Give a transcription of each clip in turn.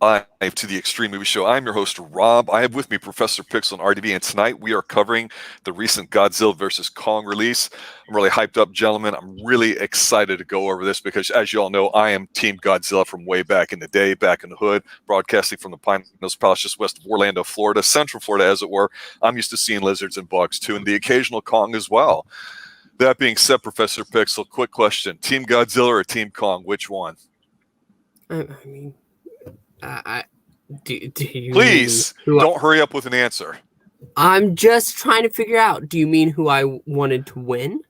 live to the Xtreme Movie Show. I'm your host, Rob. I have with me Professor Pixel and RDB, and tonight we are covering the recent Godzilla vs. Kong release. I'm really hyped up, gentlemen. I'm really excited to go over this because, as you all know, I am Team Godzilla from way back in the day, back in the hood, broadcasting from the Pine Hills Palace just west of Orlando, Florida, Central Florida, as it were. I'm used to seeing lizards and bugs, too, and the occasional Kong as well. That being said, Professor Pixel, quick question. Team Godzilla or Team Kong? Which one? Do you Please don't hurry up with an answer. I'm just trying to figure out. Do you mean who I wanted to win?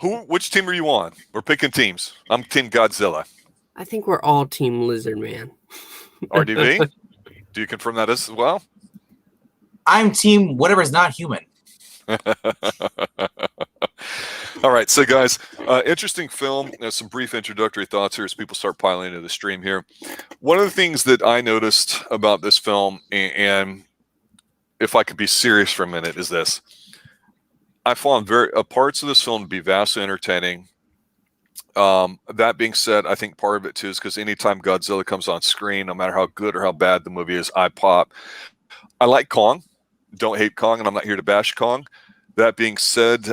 Which team are you on? We're picking teams. I'm Team Godzilla. I think we're all Team Lizard Man. RDV, do you confirm that as well? I'm Team whatever's not human. All right, so guys, interesting film. Some brief introductory thoughts here as people start piling into the stream here. One of the things that I noticed about this film, and if I could be serious for a minute, is this. I found parts of this film to be vastly entertaining. That being said, I think part of it too is because anytime Godzilla comes on screen, no matter how good or how bad the movie is, I pop. I like Kong. Don't hate Kong, and I'm not here to bash Kong. That being said,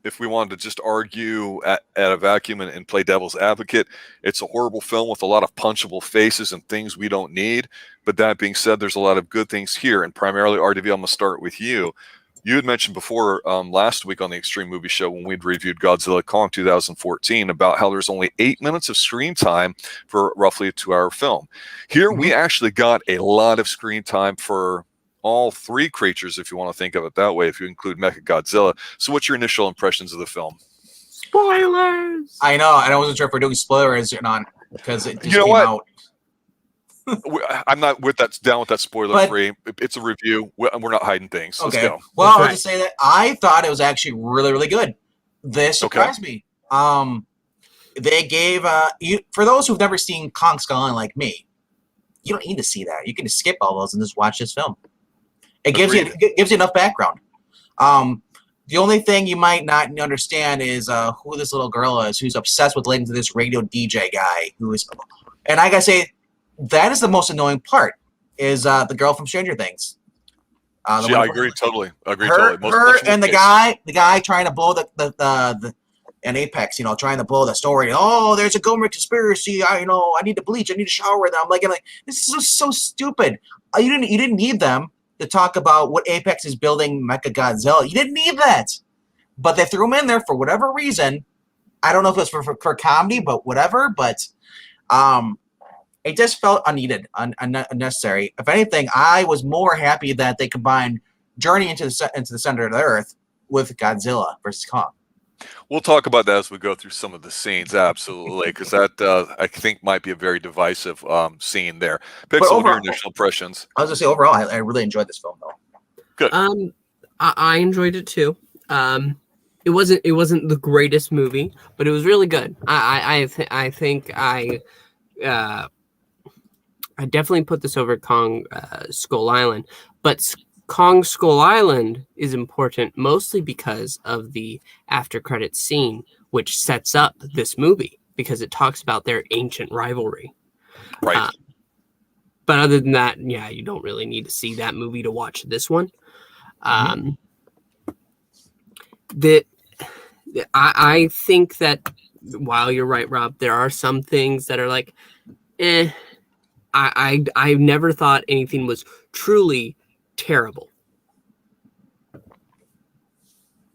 if we wanted to just argue at a vacuum and play devil's advocate, it's a horrible film with a lot of punchable faces and things we don't need. But that being said, there's a lot of good things here. And primarily, RDV, I'm going to start with you. You had mentioned before last week on the Xtreme Movie Show when we'd reviewed Godzilla Kong 2014 about how there's only 8 minutes of screen time for roughly a 2-hour film. Here, we actually got a lot of screen time for all three creatures, if you want to think of it that way, if you include Mechagodzilla. So what's your initial impressions of the film? Spoilers! I know, and I wasn't sure if we're doing spoilers or not, because it just came out. I'm not down with that spoiler-free. It's a review. We're not hiding things. Let's go. Well, I'll just say that I thought it was actually really, really good. This surprised me. They gave, for those who've never seen Kong Skull Island like me, you don't need to see that. You can just skip all those and just watch this film. It gives you enough background. The only thing you might not understand is who this little girl is, who's obsessed with listening to this radio DJ guy. And I gotta say, that is the most annoying part. Is the girl from Stranger Things? I agree totally. Her and the guy trying to blow an Apex, trying to blow the story. Oh, there's a government conspiracy. I need to bleach. I need to shower with them. I'm like, this is so stupid. You didn't need them to talk about what Apex is building Mechagodzilla. You didn't need that. But they threw him in there for whatever reason. I don't know if it was for comedy, but whatever. But it just felt unneeded, unnecessary. If anything, I was more happy that they combined Journey into the Center of the Earth with Godzilla versus Kong. We'll talk about that as we go through some of the scenes, absolutely, because that I think might be a very divisive scene there. Pixel, what are your initial impressions? I was going to say, overall, I really enjoyed this film, though. Good. I enjoyed it too. It wasn't the greatest movie, but it was really good. I think I definitely put this over Kong Skull Island, but Kong Skull Island is important mostly because of the after credits scene, which sets up this movie because it talks about their ancient rivalry. Right. But other than that, yeah, you don't really need to see that movie to watch this one. I think that while you're right, Rob, there are some things that are like, I've never thought anything was truly terrible.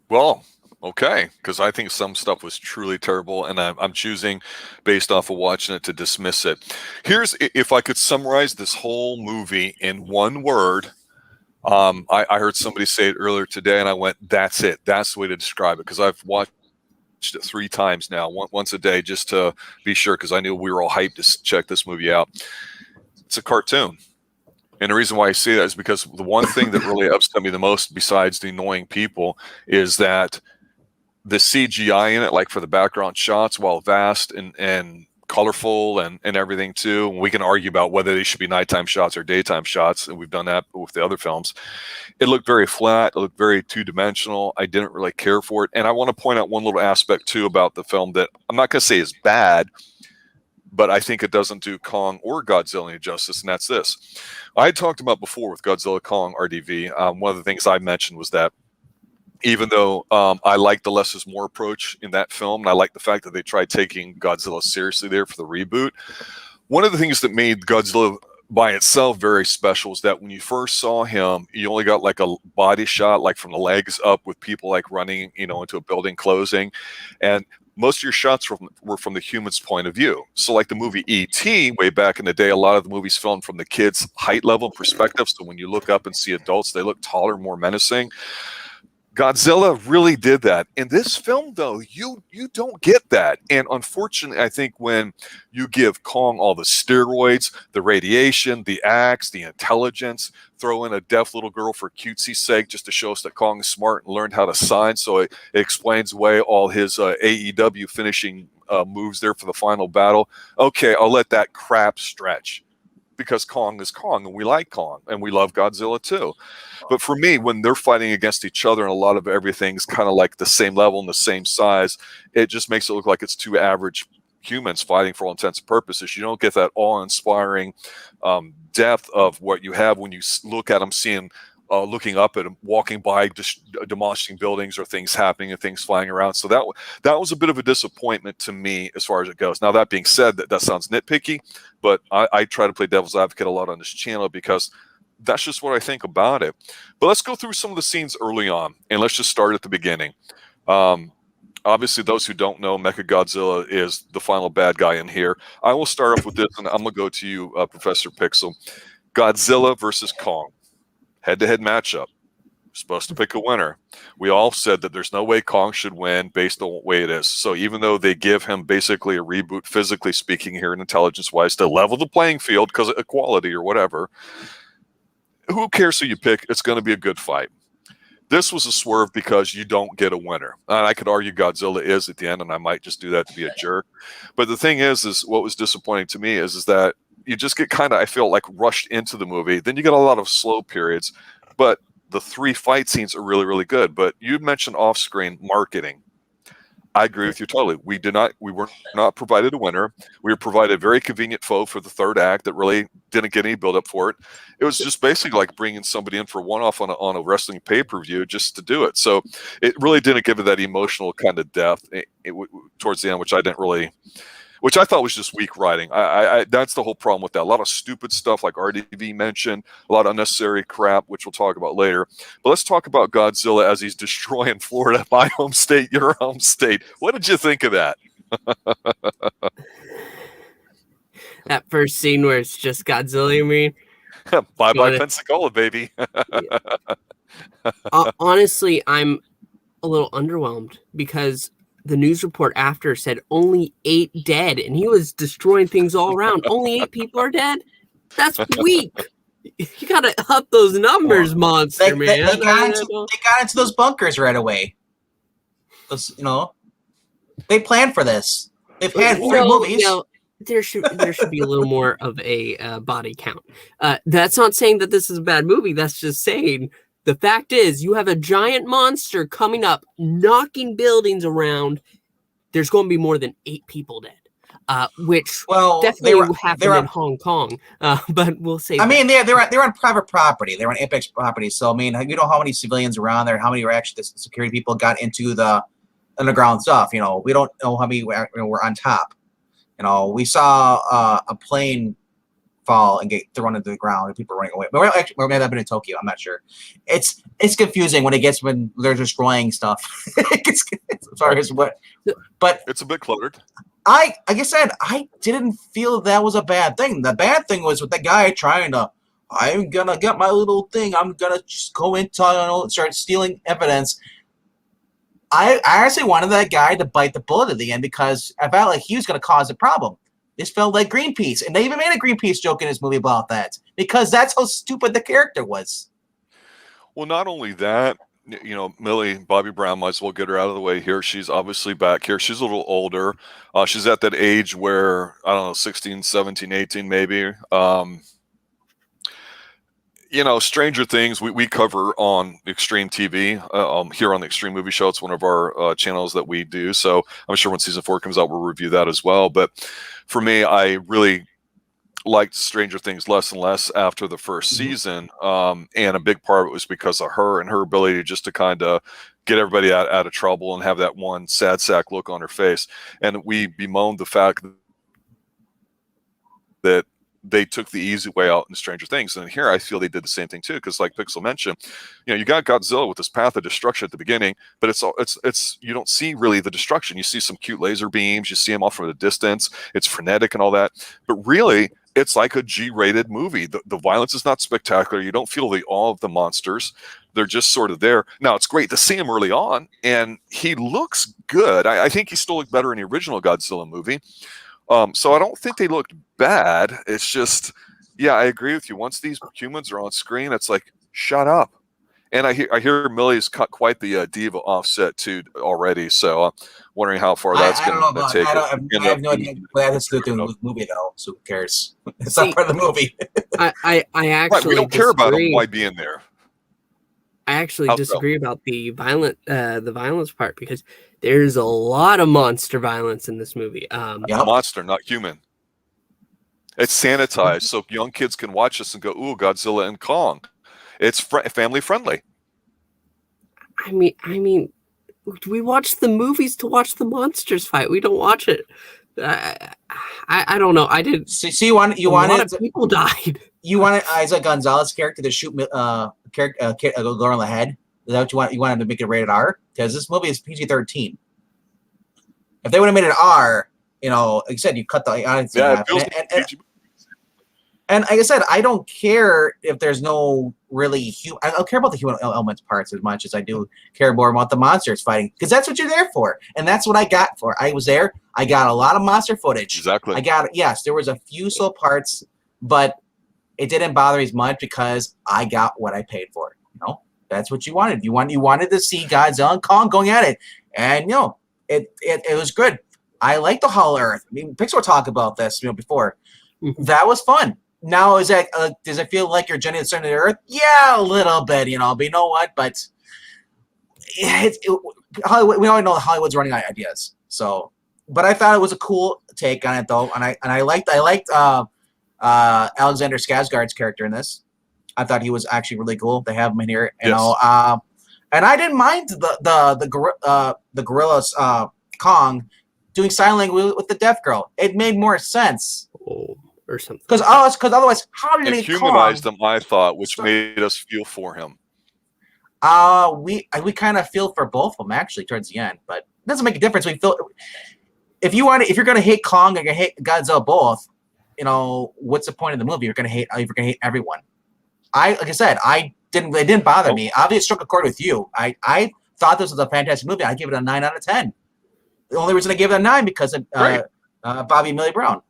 Well, okay, because I think some stuff was truly terrible, and I'm choosing, based off of watching it, to dismiss it. If I could summarize this whole movie in one word, I heard somebody say it earlier today, and I went, that's it. That's the way to describe it, because I've watched it 3 times now, once a day, just to be sure, because I knew we were all hyped to check this movie out. It's a cartoon. And the reason why I say that is because the one thing that really upset me the most, besides the annoying people, is that the CGI in it, like for the background shots, while vast and colorful and everything too, and we can argue about whether they should be nighttime shots or daytime shots, and we've done that with the other films. It looked very flat. It looked very two-dimensional. I didn't really care for it. And I want to point out one little aspect too about the film that I'm not going to say is bad, but I think it doesn't do Kong or Godzilla any justice, and that's this. I had talked about before with Godzilla Kong RDV. One of the things I mentioned was that even though I like the less is more approach in that film, and I like the fact that they tried taking Godzilla seriously there for the reboot, one of the things that made Godzilla by itself very special is that when you first saw him, you only got like a body shot, like from the legs up, with people like running, into a building closing, and most of your shots were from the human's point of view. So like the movie E.T. way back in the day, a lot of the movies filmed from the kids' height level perspective. So when you look up and see adults, they look taller, more menacing. Godzilla really did that. In this film, though, you don't get that. And unfortunately, I think when you give Kong all the steroids, the radiation, the axe, the intelligence, throw in a deaf little girl for cutesy's sake just to show us that Kong is smart and learned how to sign, so it explains away all his AEW finishing moves there for the final battle. Okay, I'll let that crap stretch, because Kong is Kong, and we like Kong, and we love Godzilla too. But for me, when they're fighting against each other and a lot of everything's kind of like the same level and the same size, it just makes it look like it's two average humans fighting for all intents and purposes. You don't get that awe-inspiring depth of what you have when you look at them, looking up at them, walking by, just demolishing buildings or things happening and things flying around. So that was a bit of a disappointment to me as far as it goes. Now, that being said, that sounds nitpicky, but I try to play devil's advocate a lot on this channel because that's just what I think about it. But let's go through some of the scenes early on, and let's just start at the beginning. Obviously, those who don't know, Mechagodzilla is the final bad guy in here. I will start off with this, and I'm going to go to you, Professor Pixel. Godzilla versus Kong. Head-to-head matchup. Supposed to pick a winner. We all said that there's no way Kong should win based on the way it is. So even though they give him basically a reboot, physically speaking here and intelligence-wise, to level the playing field because of equality or whatever, who cares who you pick? It's going to be a good fight. This was a swerve because you don't get a winner. And I could argue Godzilla is at the end, and I might just do that to be a jerk. But the thing is what was disappointing to me is that you just get kind of, I feel like, rushed into the movie. Then you get a lot of slow periods. But the 3 fight scenes are really, really good. But you mentioned off-screen marketing. I agree with you totally. We were not provided a winner. We were provided a very convenient foe for the third act that really didn't get any build-up for it. It was just basically like bringing somebody in for one-off on a wrestling pay-per-view just to do it. So it really didn't give it that emotional kind of depth towards the end, which I thought was just weak writing. That's the whole problem with that. A lot of stupid stuff like RDV mentioned, a lot of unnecessary crap, which we'll talk about later. But let's talk about Godzilla as he's destroying Florida, my home state, your home state. What did you think of that? That first scene where it's just Godzilla, you mean? Bye-bye Pensacola, baby. Honestly, I'm a little underwhelmed because the news report after said only 8 dead, and he was destroying things all around. Only 8 people are dead? That's weak. You gotta up those numbers, monster, man. They got into those bunkers right away. They planned for this. They've had 3 movies. There should be a little more of a body count. That's not saying that this is a bad movie. That's just saying the fact is you have a giant monster coming up, knocking buildings around. There's going to be more than 8 people dead, which definitely happened in Hong Kong. But we'll say. I mean, they're on private property. They're on Apex property. So I mean, you know how many civilians were on there? How many were actually the security people got into the underground stuff? We don't know how many were on top. We saw a plane fall and get thrown into the ground and people running away. But maybe that been in Tokyo. I'm not sure. It's confusing when they're destroying stuff. As far as what, but it's a bit cluttered. Like I said, I didn't feel that was a bad thing. The bad thing was with the guy trying to, I'm gonna get my little thing. I'm gonna just go into and start stealing evidence. I actually wanted that guy to bite the bullet at the end because I felt like he was going to cause a problem. This felt like Greenpeace, and they even made a Greenpeace joke in this movie about that because that's how stupid the character was. Well, not only that, Millie, Bobbi Brown, might as well get her out of the way here. She's obviously back here. She's a little older. She's at that age where, I don't know, 16, 17, 18 maybe. Stranger Things, we cover on Xtreme TV here on the Xtreme Movie Show. It's one of our channels that we do. So I'm sure when season 4 comes out, we'll review that as well. But for me, I really liked Stranger Things less and less after the first season, and a big part of it was because of her and her ability just to kind of get everybody out of trouble and have that one sad sack look on her face. And we bemoaned the fact that they took the easy way out in Stranger Things, and here I feel they did the same thing too. Because, like Pixel mentioned, you got Godzilla with this path of destruction at the beginning, but it's you don't see really the destruction. You see some cute laser beams, you see them off from a distance. It's frenetic and all that, but really, it's like a G-rated movie. The violence is not spectacular. You don't feel the awe of the monsters. They're just sort of there. Now, it's great to see him early on, and he looks good. I think he still looked better in the original Godzilla movie. So I don't think they looked bad. It's just, yeah, I agree with you. Once these humans are on screen, it's like, shut up. And I hear Millie's cut quite the diva offset too already. So I'm wondering how far that's going to take. I have no idea what that has to do with the movie, though. So who cares? It's not part of the movie. I actually right, we don't care about him why being there. I actually disagree about the violence part, because there's a lot of monster violence in this movie. Monster, not human. It's sanitized, so young kids can watch this and go, "Ooh, Godzilla and Kong." It's family friendly. I mean, we watch the movies to watch the monsters fight. We don't watch it. I don't know. I didn't see. You wanted a lot of people died. You wanted Isaac Gonzalez character to shoot a girl in the head? Is that what you want? You wanted to make it rated R? Because this movie is PG-13. If they would have made it R, like you said, you cut the audience in half. And like I said, I don't care if there's no really human. I don't care about the human elements parts as much as I do care more about the monsters fighting, because that's what you're there for, and that's what I got for. I was there. I got a lot of monster footage. Exactly. Yes, there was a few slow parts, but it didn't bother me as much because I got what I paid for. That's what you wanted. You wanted to see Godzilla and Kong going at it, and it was good. I like the Hollow Earth. I mean, Pixar talked about this before. That was fun. Now, is that does it feel like you're journeying to the center of the Earth? Yeah, a little bit, but you know what? But Hollywood, we already know that Hollywood's running out of ideas. So, but I thought it was a cool take on it, though, and I liked Alexander Skarsgård's character in this. I thought he was actually really cool. They have him in here, and I didn't mind the gorillas Kong doing sign language with the deaf girl. It made more sense. Or something. Because otherwise, how did it humanized him? I thought, which made us feel for him. We kind of feel for both of them actually towards the end, but it doesn't make a difference. We feel if you're gonna hate Kong and you're gonna hate Godzilla both, what's the point of the movie? You're gonna hate everyone. Like I said, it didn't bother me. Obviously, it struck a chord with you. I thought this was a fantastic movie. I give it a 9 out of 10. The only reason I gave it a 9 because of Bobbi Millie Brown.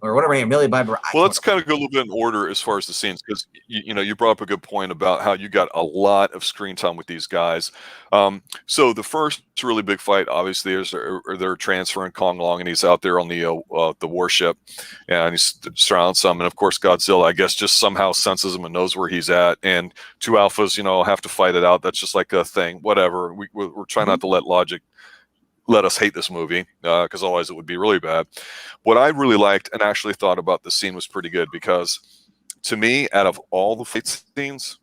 Or whatever name, Millie Bobby. Well, let's kind of go a little bit in order as far as the scenes, because you brought up a good point about how you got a lot of screen time with these guys. So the first really big fight, obviously, is they're transferring Kong along, and he's out there on the warship, and he's surrounding some, and of course Godzilla, I guess, just somehow senses him and knows where he's at, and two alphas, have to fight it out. That's just like a thing. Whatever. We're trying not to let logic let us hate this movie, because otherwise it would be really bad. What I really liked and actually thought about the scene was pretty good, because to me, out of all the fight scenes,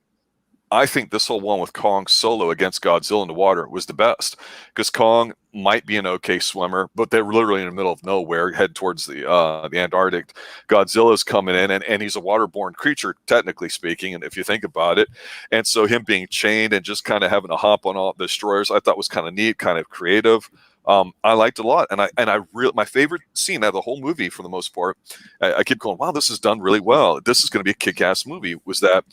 I think this whole one with Kong solo against Godzilla in the water was the best, because Kong might be an okay swimmer, but they're literally in the middle of nowhere, head towards the Antarctic. Godzilla's coming in, and he's a waterborne creature, technically speaking, and if you think about it. And so him being chained and just kind of having to hop on all the destroyers, I thought was kind of neat, kind of creative. I liked it a lot, and my favorite scene out of the whole movie, for the most part, I keep going, wow, this is done really well. This is going to be a kick-ass movie. Was that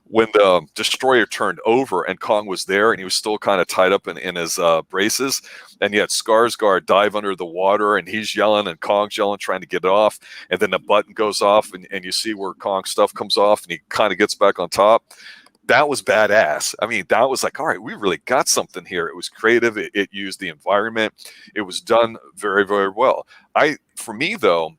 when the destroyer turned over and Kong was there, and he was still kind of tied up in his braces, and yet Skarsgård dive under the water, and he's yelling, and Kong's yelling, trying to get it off, and then the button goes off, and you see where Kong's stuff comes off, and he kind of gets back on top. That was badass. I mean, that was like, all right, we really got something here. It was creative. It used the environment. It was done very, very well. For me, though,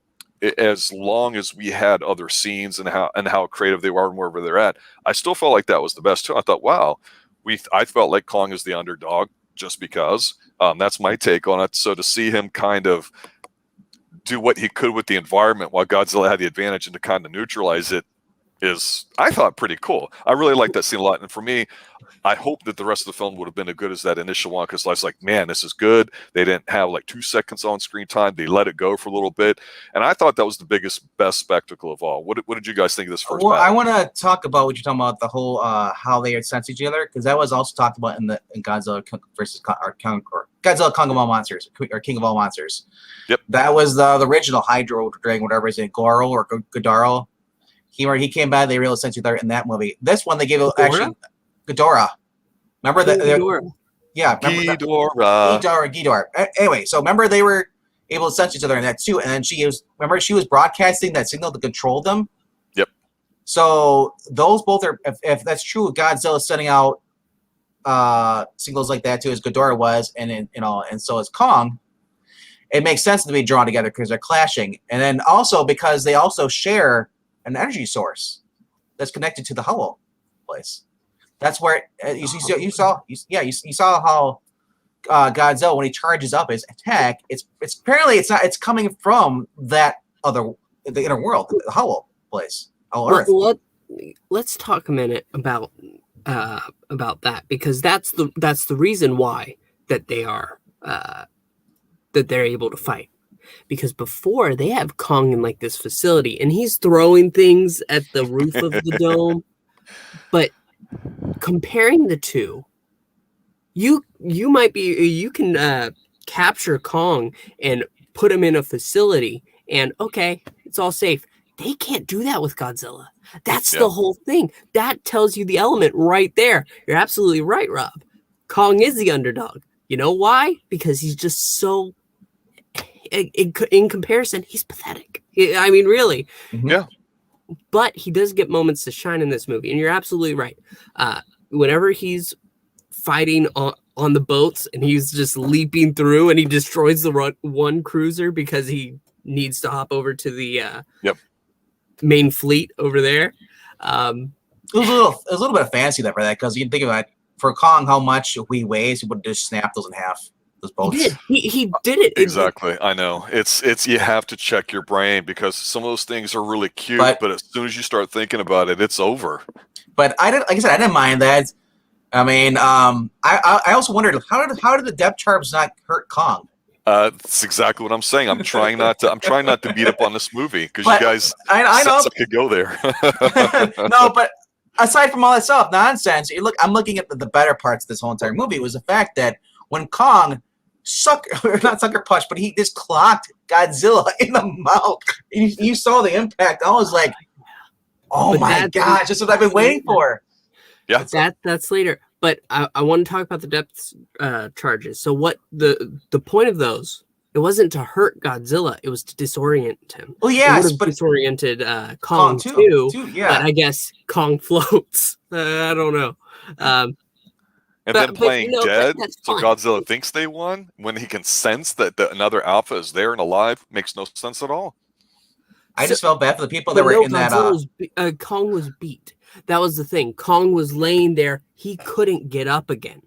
as long as we had other scenes and how creative they were and wherever they're at, I still felt like that was the best too. I thought, wow, I felt like Kong is the underdog just because. That's my take on it. So to see him kind of do what he could with the environment while Godzilla had the advantage, and to kind of neutralize it is, I thought, pretty cool. I really like that scene a lot. And for me, I hope that the rest of the film would have been as good as that initial one, because I was like, man, this is good. They didn't have like 2 seconds on screen time. They let it go for a little bit. And I thought that was the best spectacle of all. What did you guys think of this first Well, battle? I want to talk about what you're talking about, the whole how they had sensed each other, because that was also talked about in Godzilla versus Godzilla Kong of All Monsters, or King of All Monsters. Yep. That was the original Hydro Dragon, whatever is it, Goro or Godaro. He came back, they realized sense each other in that movie. This one, they gave it actually Ghidorah. Remember that? Ghidorah. Yeah, Ghidorah. Anyway, so remember they were able to sense each other in that too, and then she was broadcasting that signal to control them. Yep. So those both are, if that's true, Godzilla sending out signals like that too, as Ghidorah was, and so is Kong. It makes sense to be drawn together because they're clashing, and then also because they also share an energy source that's connected to the Hollow place. That's where you saw how Godzilla, when he charges up his attack, it's coming from the inner world, the Hollow place, Hollow Earth. Let's talk a minute about that, because that's the reason why that they're able to fight. Because before, they have Kong in like this facility, and he's throwing things at the roof of the dome. But comparing the two, you can capture Kong and put him in a facility, and okay, it's all safe. They can't do that with Godzilla. That's the whole thing. That tells you the element right there. You're absolutely right, Rob. Kong is the underdog. You know why? Because he's just so. In comparison, he's pathetic. I mean, really. Yeah. But he does get moments to shine in this movie, and you're absolutely right. Whenever he's fighting on the boats and he's just leaping through and he destroys the one cruiser because he needs to hop over to the main fleet over there. It was a little bit of fancy there for that, because you can think about, for Kong, how much he weighs, he would just snap those in half. He did it exactly. I know it's you have to check your brain, because some of those things are really cute, but as soon as you start thinking about it, it's over. But I didn't mind that. I mean, I also wondered how did the depth charms not hurt Kong? That's exactly what I'm saying. I'm trying not to beat up on this movie, because you guys I know I could go there. No, but aside from all that stuff nonsense, I'm looking at the better parts of this whole entire movie. Was the fact that when Kong not sucker punch, but he just clocked Godzilla in the mouth. You saw the impact. I was like, oh my gosh, that's what I've been waiting for. Yeah, that's later. But I want to talk about the depth charges. So what the point of those? It wasn't to hurt Godzilla. It was to disorient him. Well, yes, but disoriented Kong too. Yeah, but I guess Kong floats. I don't know. And then playing dead, so Godzilla thinks they won, when he can sense that another alpha is there and alive, makes no sense at all. I just felt bad for the people that were in that. Kong was beat. That was the thing. Kong was laying there. He couldn't get up again.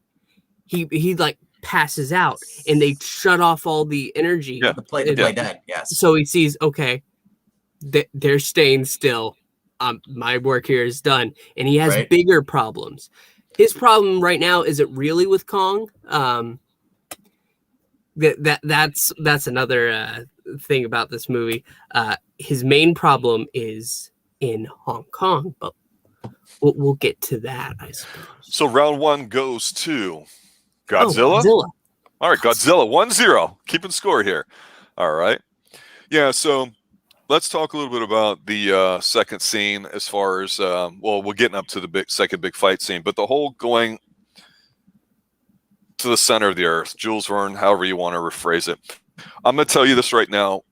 He like passes out, and they shut off all the energy. Yeah, the play dead. Yes. So he sees, okay, they're staying still. My work here is done, and he has bigger problems. His problem right now isn't really with Kong. That's another thing about this movie. His main problem is in Hong Kong, but we'll get to that, I suppose. So round one goes to Godzilla. Godzilla. All right, Godzilla 1-0, keeping score here. All right, yeah. So let's talk a little bit about the second scene, as far as we're getting up to the second big fight scene, but the whole going to the center of the earth, Jules Verne, however you want to rephrase it. I'm going to tell you this right now.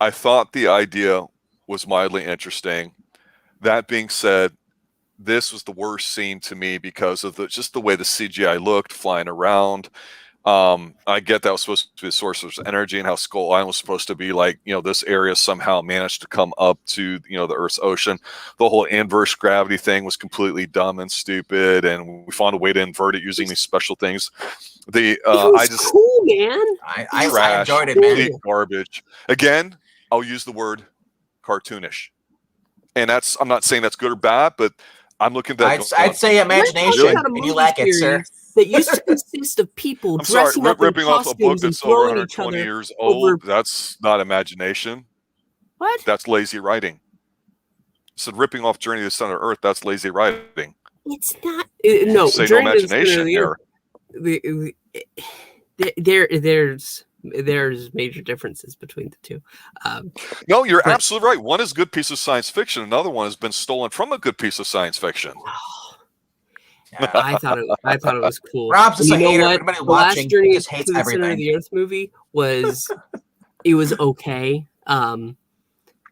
I thought the idea was mildly interesting. That being said, this was the worst scene to me because of just the way the CGI looked, flying around. I get that was supposed to be a source of energy, and how Skull Island was supposed to be like, this area somehow managed to come up to, the Earth's ocean. The whole inverse gravity thing was completely dumb and stupid, and we found a way to invert it using these special things. It was cool, man. I enjoyed it, man. Complete garbage. Again, I'll use the word cartoonish, and I'm not saying that's good or bad, but I'm looking at that. I'd say imagination, and you lack it, sir. That used to consist of people dressing up in ripping off a book costumes and that's over throwing each 120 other years old. over. That's not imagination. What? That's lazy writing. So ripping off Journey to the Center of Earth, that's lazy writing. It's not. No, Say no Journey to the imagination Center of here. There's major differences between the two. No, you're absolutely right. One is a good piece of science fiction. Another one has been stolen from a good piece of science fiction. I thought it was cool. Rob's just a hater. Everybody The watching last Journey just to hates the Center of everything. the Earth movie was it was okay.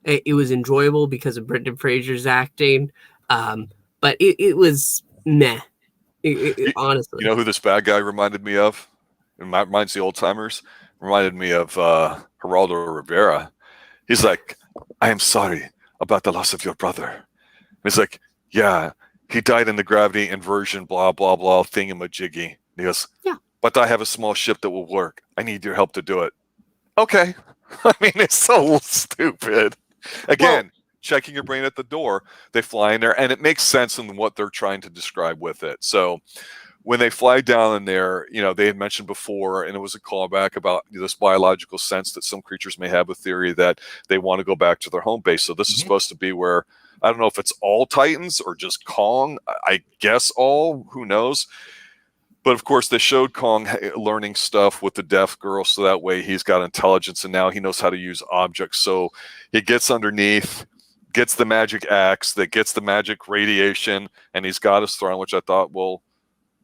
It was enjoyable because of Brendan Fraser's acting, but it was meh. Honestly, You know who this bad guy reminded me of? It reminds the old timers. Reminded me of Geraldo Rivera. He's like, "I am sorry about the loss of your brother." And he's like, "Yeah, he died in the gravity inversion, blah blah blah thingamajiggy." And he goes, "Yeah, but I have a small ship that will work. I need your help to do it." Okay. I mean, it's so stupid. Again, checking your brain at the door, they fly in there, and it makes sense in what they're trying to describe with it. So when they fly down in there, they had mentioned before, and it was a callback about this biological sense that some creatures may have a theory that they want to go back to their home base. So this is supposed to be where, I don't know if it's all Titans or just Kong. I guess all, who knows? But of course, they showed Kong learning stuff with the deaf girl, so that way he's got intelligence, and now he knows how to use objects. So he gets underneath, gets the magic axe that gets the magic radiation, and he's got his throne, which I thought, well,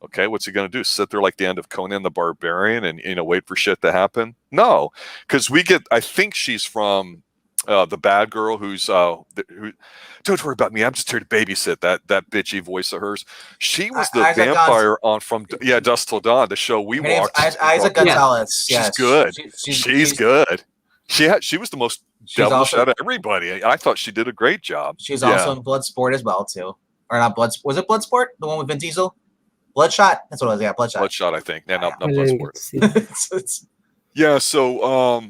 okay, what's he going to do? Sit there like the end of Conan the Barbarian and, wait for shit to happen? No, because I think she's from the bad girl who don't worry about me, I'm just here to babysit, that bitchy voice of hers. She was the vampire on from Dusk Till Dawn, the show we watched. Isaac Gonzalez. She's good. She's good. She was the most devilish out of everybody. I thought she did a great job. She's also in Bloodsport as well too, or not Blood? Was it Bloodsport? The one with Vin Diesel? Bloodshot. That's what it was. Yeah, Bloodshot. Bloodshot, I think. Yeah, not Bloodsport. Yeah. So,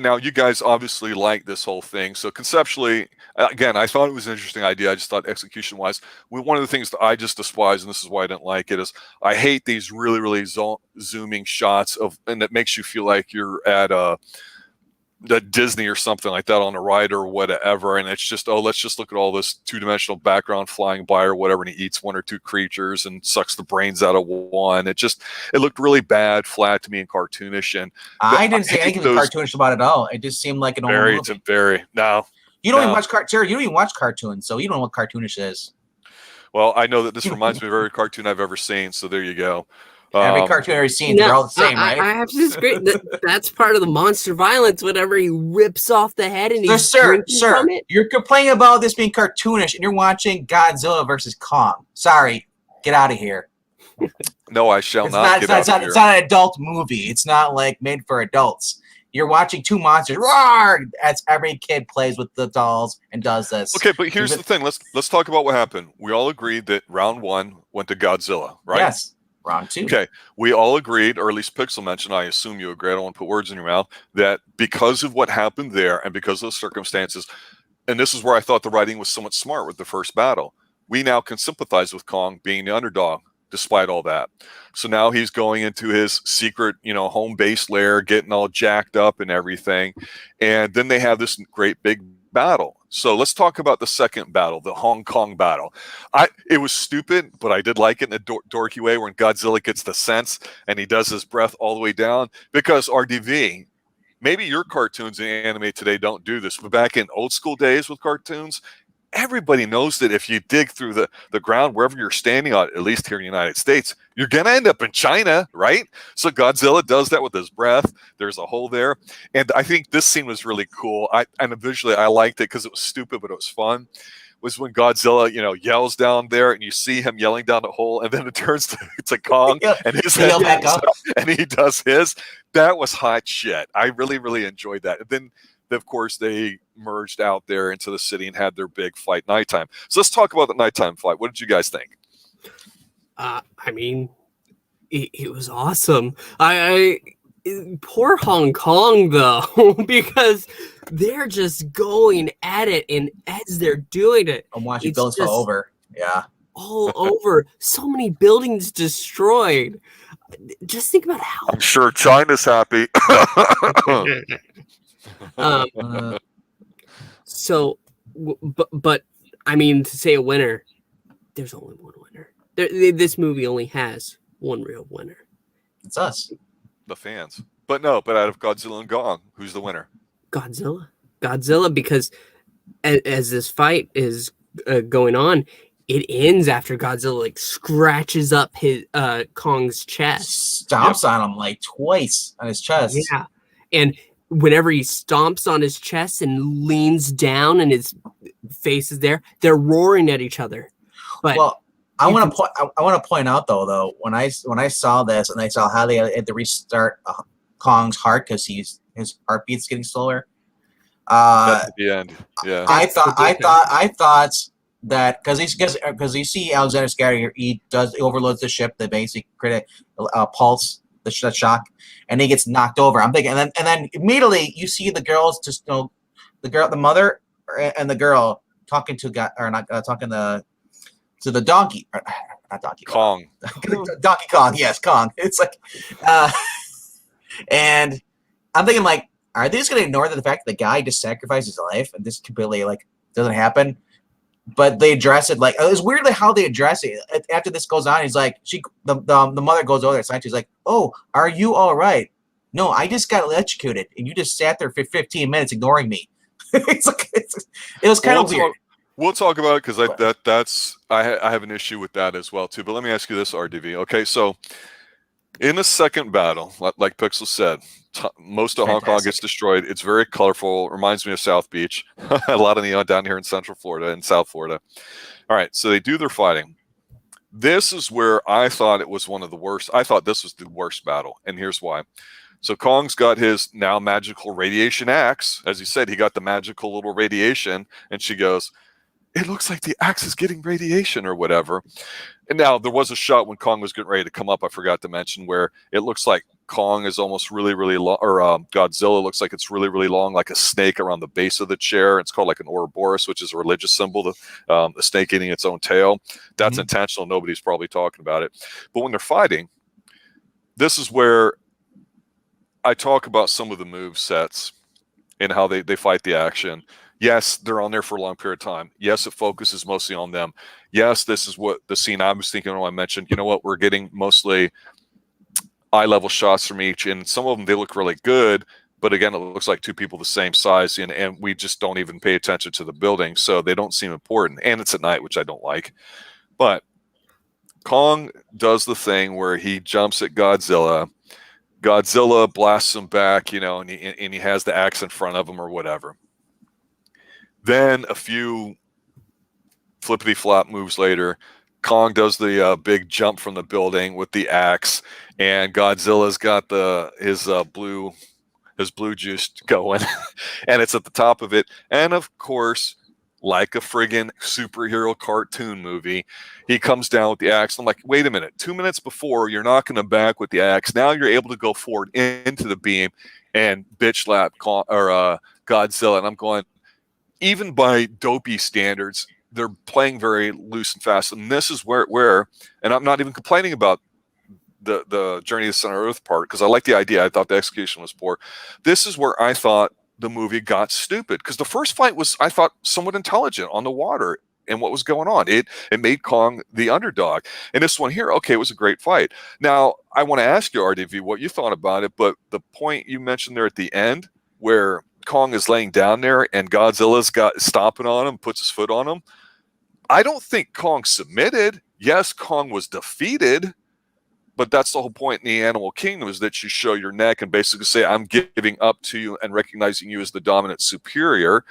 now you guys obviously like this whole thing. So conceptually, again, I thought it was an interesting idea. I just thought execution-wise, one of the things that I just despise, and this is why I didn't like it, is I hate these really, really zooming shots and it makes you feel like you're at Disney or something like that on a ride or whatever, and it's just, let's just look at all this two-dimensional background flying by or whatever, and he eats one or two creatures and sucks the brains out of one. It looked really bad, flat to me, and cartoonish. And I didn't see anything cartoonish about it at all. It just seemed like an old movie. It's very no. You don't even watch cartoons. You don't even watch cartoons, so you don't know what cartoonish is. Well, I know that this reminds me of every cartoon I've ever seen, so there you go. Every cartoon I've ever seen, they're all the same, right? I have to disagree. That's part of the monster violence. Whenever he rips off the head and he's sir, from it. You're complaining about this being cartoonish, and you're watching Godzilla versus Kong. Sorry, get out of here. No, I shall not get out of here. It's not an adult movie. It's not like made for adults. You're watching two monsters. Roar! As every kid plays with the dolls and does this. Okay, but here's the thing. Let's talk about what happened. We all agreed that round one went to Godzilla, right? Yes. Round two. Okay, we all agreed, or at least Pixel mentioned, I assume you agree, I don't want to put words in your mouth, that because of what happened there and because of the circumstances, and this is where I thought the writing was somewhat smart with the first battle, we now can sympathize with Kong being the underdog despite all that. So now he's going into his secret, home base lair, getting all jacked up and everything, and then they have this great big battle. So let's talk about the second battle, the Hong Kong battle. It was stupid, but I did like it in a dorky way when Godzilla gets the sense and he does his breath all the way down. Because RDV, maybe your cartoons and anime today don't do this, but back in old school days with cartoons, everybody knows that if you dig through the ground wherever you're standing on, at least here in the United States, you're going to end up in China, right? So Godzilla does that with his breath. There's a hole there. And I think this scene was really cool. And visually, I liked it because it was stupid, but it was fun. was when Godzilla, yells down there, and you see him yelling down the hole, and then it turns to Kong, and his head He'll back goes up. up, and he does his. That was hot shit. I really, really enjoyed that. And then, of course, they merged out there into the city and had their big fight nighttime. So let's talk about the nighttime fight. What did you guys think? I mean, it was awesome. I poor Hong Kong though, because they're just going at it, and as they're doing it, I'm watching it's buildings just fall over. Yeah. all over. So many buildings destroyed. Just think about how. I'm sure China's happy. um, so, but I mean, to say a winner, there's only one winner. This movie only has one real winner. It's us. The fans. But out of Godzilla and Kong, who's the winner? Godzilla, because as this fight is going on, it ends after Godzilla like scratches up his Kong's chest, Stomps on him like twice on his chest. Yeah, and whenever he stomps on his chest and leans down and his face is there, they're roaring at each other. But well, I want to point out though when I saw this and I saw how they had to restart Kong's heart because his heartbeat's getting slower. That's at the end. Yeah. I thought that because you see Alexander Skarsgård, he overloads the ship, the basic critic pulse, the shock, and he gets knocked over. I'm thinking, and then immediately you see the girls the mother and the girl talking to to the donkey, not Donkey Kong. Donkey Kong, yes, Kong. It's like, and I'm thinking like, are they just gonna ignore the fact that the guy just sacrificed his life and this completely like doesn't happen? But they address it like it was weirdly how they address it. After this goes on, he's like, the mother goes over there, she's like, "Oh, are you all right? No, I just got electrocuted, and you just sat there for 15 minutes ignoring me." It was kind of weird. We'll talk about it because I have an issue with that as well too. But let me ask you this, RDV. Okay, so in the second battle, like Pixel said, most of Hong Kong gets destroyed. It's very colorful. Reminds me of South Beach. A lot of neon down here in Central Florida and South Florida. All right, so they do their fighting. This is where I thought it was one of the worst. I thought this was the worst battle, and here's why. So Kong's got his now magical radiation axe. As he said, he got the magical little radiation, and she goes, "It looks like the axe is getting radiation," or whatever. And now there was a shot when Kong was getting ready to come up, I forgot to mention, where it looks like Kong is almost really, really long, or Godzilla looks like it's really, really long, like a snake around the base of the chair. It's called like an Ouroboros, which is a religious symbol, the snake eating its own tail. That's intentional. Nobody's probably talking about it. But when they're fighting, this is where I talk about some of the move sets and how they fight the action. Yes, they're on there for a long period of time. Yes, it focuses mostly on them. Yes, this is what the scene I was thinking when I mentioned, we're getting mostly eye-level shots from each, and some of them, they look really good, but again, it looks like two people the same size, and we just don't even pay attention to the building, so they don't seem important, and it's at night, which I don't like. But Kong does the thing where he jumps at Godzilla. Godzilla blasts him back, and he has the axe in front of him or whatever. Then a few flippity-flop moves later, Kong does the big jump from the building with the axe, and Godzilla's got his blue juice going, and it's at the top of it. And of course, like a friggin' superhero cartoon movie, he comes down with the axe. I'm like, wait a minute, 2 minutes before you're knocking him back with the axe. Now you're able to go forward into the beam and bitch slap Godzilla. And I'm going, even by dopey standards, they're playing very loose and fast. And this is where and I'm not even complaining about the Journey to the Center of Earth part, because I like the idea. I thought the execution was poor. This is where I thought the movie got stupid, because the first fight was, I thought, somewhat intelligent on the water and what was going on. It made Kong the underdog. And this one here, okay, it was a great fight. Now, I want to ask you, RDV, what you thought about it, but the point you mentioned there at the end, where Kong is laying down there and Godzilla's got stomping on him, puts his foot on him, I don't think Kong submitted. Yes, Kong was defeated, but that's the whole point in the animal kingdom, is that you show your neck and basically say, I'm giving up to you and recognizing you as the dominant superior.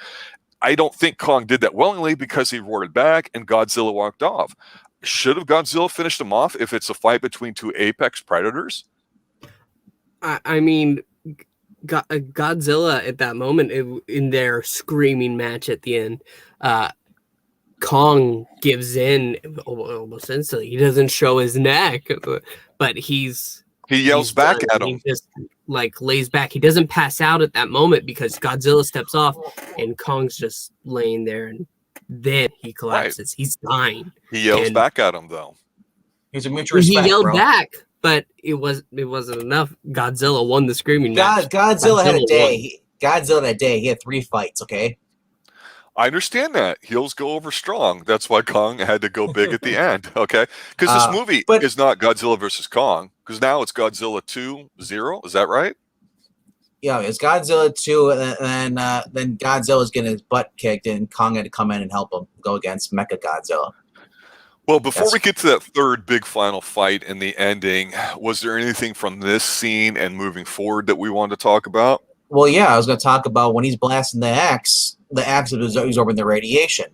I don't think Kong did that willingly because he roared back and Godzilla walked off. Should have Godzilla finished him off if it's a fight between two apex predators? I mean, Godzilla at that moment in their screaming match at the end, Kong gives in almost instantly. He doesn't show his neck, but he yells back at him. He just like lays back. He doesn't pass out at that moment because Godzilla steps off and Kong's just laying there, and then he collapses. Right. He's dying. He yells back at him though. He's a mutual respect, He yelled bro. back, but it wasn't enough. Godzilla won the screaming match. Godzilla had a day. Godzilla that day, he had 3 fights. Okay. I understand that. Heels go over strong. That's why Kong had to go big at the end, okay? Because this movie is not Godzilla versus Kong, because now it's Godzilla 2-0. Is that right? Yeah, it's Godzilla 2, and then Godzilla's getting his butt kicked, and Kong had to come in and help him go against Mecha Godzilla. Well, before we get to that third big final fight in the ending, was there anything from this scene and moving forward that we wanted to talk about? Well, yeah, I was going to talk about when he's blasting the axe is absorbing the radiation,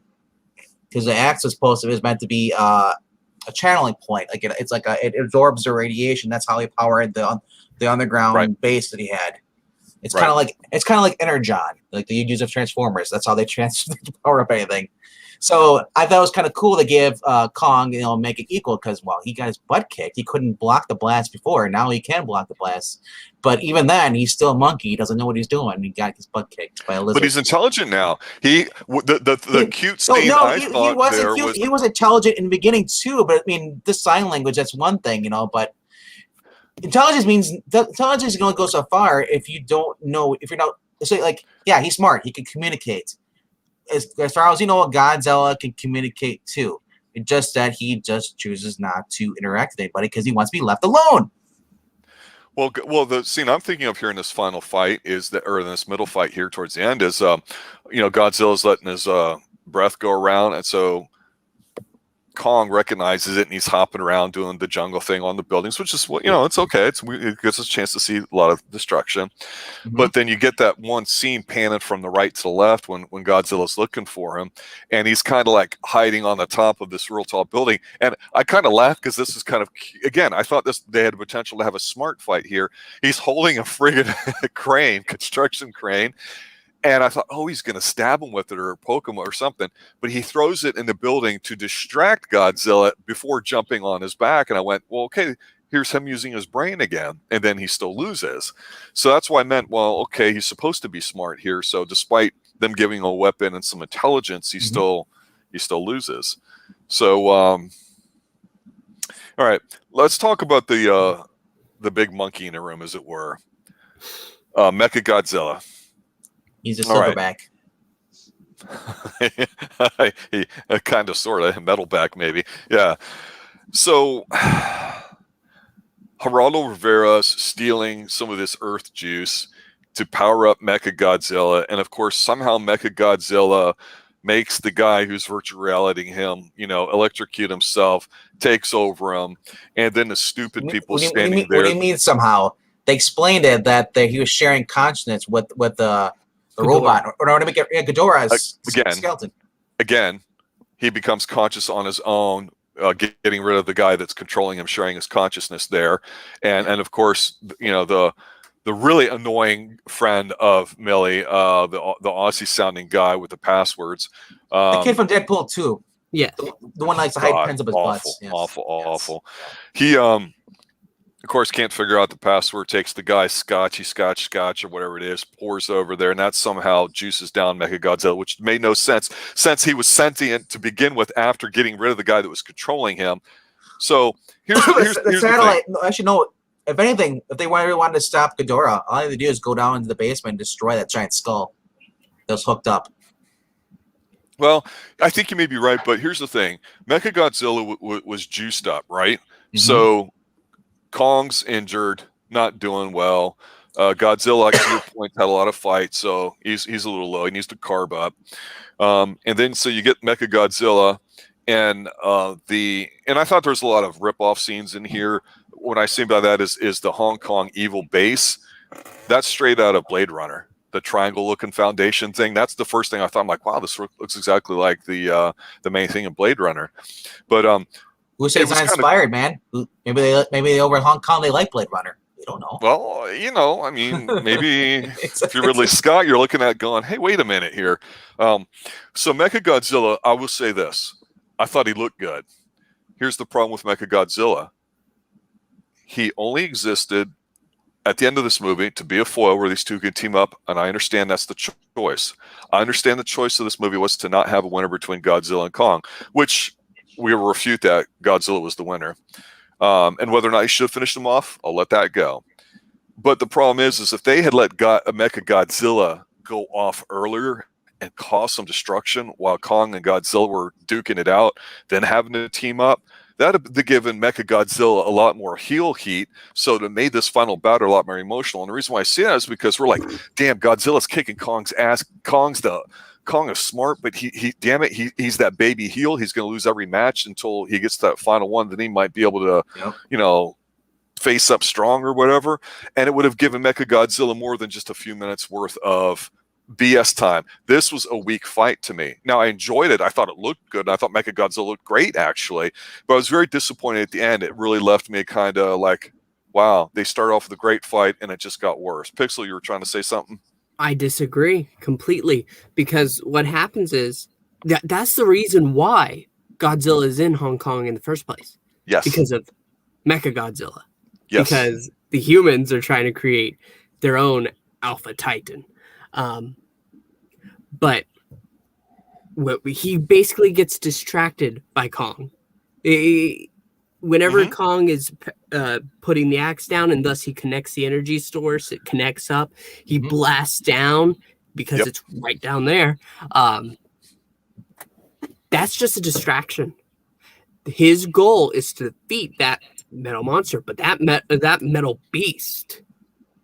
because the axe is meant to be a channeling point. Like it absorbs the radiation. That's how he powered the underground base that he had. It's kind of like Energon, like the use of Transformers. That's how they transfer the power up anything. So I thought it was kind of cool to give Kong, make it equal, because he got his butt kicked. He couldn't block the blast before. Now he can block the blast. But even then, he's still a monkey. He doesn't know what he's doing. He got his butt kicked by a lizard. But he's intelligent now. The cute scene he was intelligent in the beginning too. But I mean, this sign language, that's one thing, But intelligence can only go so far if you don't know, if you're not. So he's smart. He can communicate. As far as Godzilla can communicate too. It's just that he just chooses not to interact with anybody because he wants to be left alone. Well, the scene I'm thinking of here in this final fight or in this middle fight here towards the end is, Godzilla's letting his breath go around, and so Kong recognizes it and he's hopping around doing the jungle thing on the buildings, which is it's okay. It gives us a chance to see a lot of destruction. Mm-hmm. But then you get that one scene panning from the right to the left when Godzilla's looking for him, and he's kind of like hiding on the top of this real tall building. And I kind of laughed because this is kind of, again, I thought they had the potential to have a smart fight here. He's holding a friggin' construction crane. And I thought, he's going to stab him with it or poke him or something. But he throws it in the building to distract Godzilla before jumping on his back. And I went, well, okay, here's him using his brain again. And then he still loses. So that's why I meant, well, okay, he's supposed to be smart here. So despite them giving him a weapon and some intelligence, he still loses. So, all right, let's talk about the big monkey in the room, as it were. Mecha Godzilla. He's a silverback. Right. Kind of, sort of. Metalback, maybe. Yeah. So, Geraldo Rivera's stealing some of this earth juice to power up Mecha Godzilla. And, of course, somehow Mecha Godzilla makes the guy who's virtual realitying him, electrocute himself, takes over him. And then the stupid people standing there. What do you mean somehow? They explained it that he was sharing consciousness with the robot, or to make it Ghidorah's skeleton. Again, he becomes conscious on his own, getting rid of the guy that's controlling him, sharing his consciousness there, and of course, the really annoying friend of Millie, the Aussie sounding guy with the passwords, the kid from Deadpool 2. Yeah, the one that likes to hide pins up his butts. Yes. Awful. He of course, can't figure out the password, takes the guy's scotch or whatever it is, pours over there, and that somehow juices down Mecha Godzilla, which made no sense since he was sentient to begin with after getting rid of the guy that was controlling him. So here's the satellite. thing. Actually, no. If anything, if they really wanted to stop Ghidorah, all they had to do is go down into the basement and destroy that giant skull that was hooked up. Well, I think you may be right, but here's the thing. Mecha Godzilla was juiced up, right? Mm-hmm. So Kong's injured, not doing well. Godzilla, to your point, had a lot of fights, so he's a little low. He needs to carb up. And then so you get Mecha Godzilla, and I thought there's a lot of rip-off scenes in here. What I see by that is the Hong Kong evil base. That's straight out of Blade Runner. the triangle looking foundation thing. That's the first thing I thought. I'm like, wow, this looks exactly like the main thing in Blade Runner. But who says it's not inspired, man? Maybe they over in Hong Kong they like Blade Runner. You don't know. Well, you know, I mean, maybe if you're Ridley Scott, you're looking at going, hey, wait a minute here. So Mechagodzilla, I will say this. I thought he looked good. Here's the problem with Mechagodzilla. He only existed at the end of this movie to be a foil where these two could team up, and I understand that's the choice. I understand the choice of this movie was to not have a winner between Godzilla and Kong, which we will refute that Godzilla was the winner. And whether or not he should have finished him off, I'll let that go. But the problem is if they had let Mechagodzilla go off earlier and cause some destruction while Kong and Godzilla were duking it out, then having to team up, that would have given Mechagodzilla a lot more heel heat, so it made this final battle a lot more emotional. And the reason why I say that is because we're like, damn, Godzilla's kicking Kong's ass. Kong is smart, but damn it, he's that baby heel. He's going to lose every match until he gets that final one. Then he might be able to, you know, face up strong or whatever. And it would have given Mechagodzilla more than just a few minutes worth of BS time. This was a weak fight to me. Now, I enjoyed it. I thought it looked good. I thought Mechagodzilla looked great, actually. But I was very disappointed at the end. It really left me kind of like, wow, they started off with a great fight, and it just got worse. Pixel, you were trying to say something? I disagree completely, because what happens is that's the reason why Godzilla is in Hong Kong in the first place. Yes. Because of Mechagodzilla. Yes. Because the humans are trying to create their own Alpha Titan. But he basically gets distracted by Kong. Whenever Kong is putting the axe down, and thus he connects the energy source, it connects up. He blasts down because it's right down there. That's just a distraction. His goal is to defeat that metal monster, but that metal beast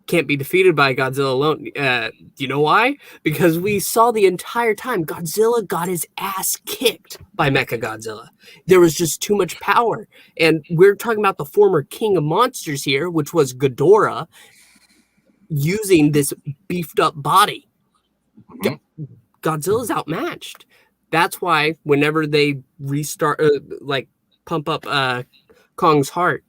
can't be defeated by Godzilla alone. Do you know why? Because we saw the entire time Godzilla got his ass kicked by Mechagodzilla. There was just too much power. And we're talking about the former king of monsters here, which was Ghidorah, using this beefed up body. Godzilla's outmatched. That's why whenever they restart, pump up Kong's heart,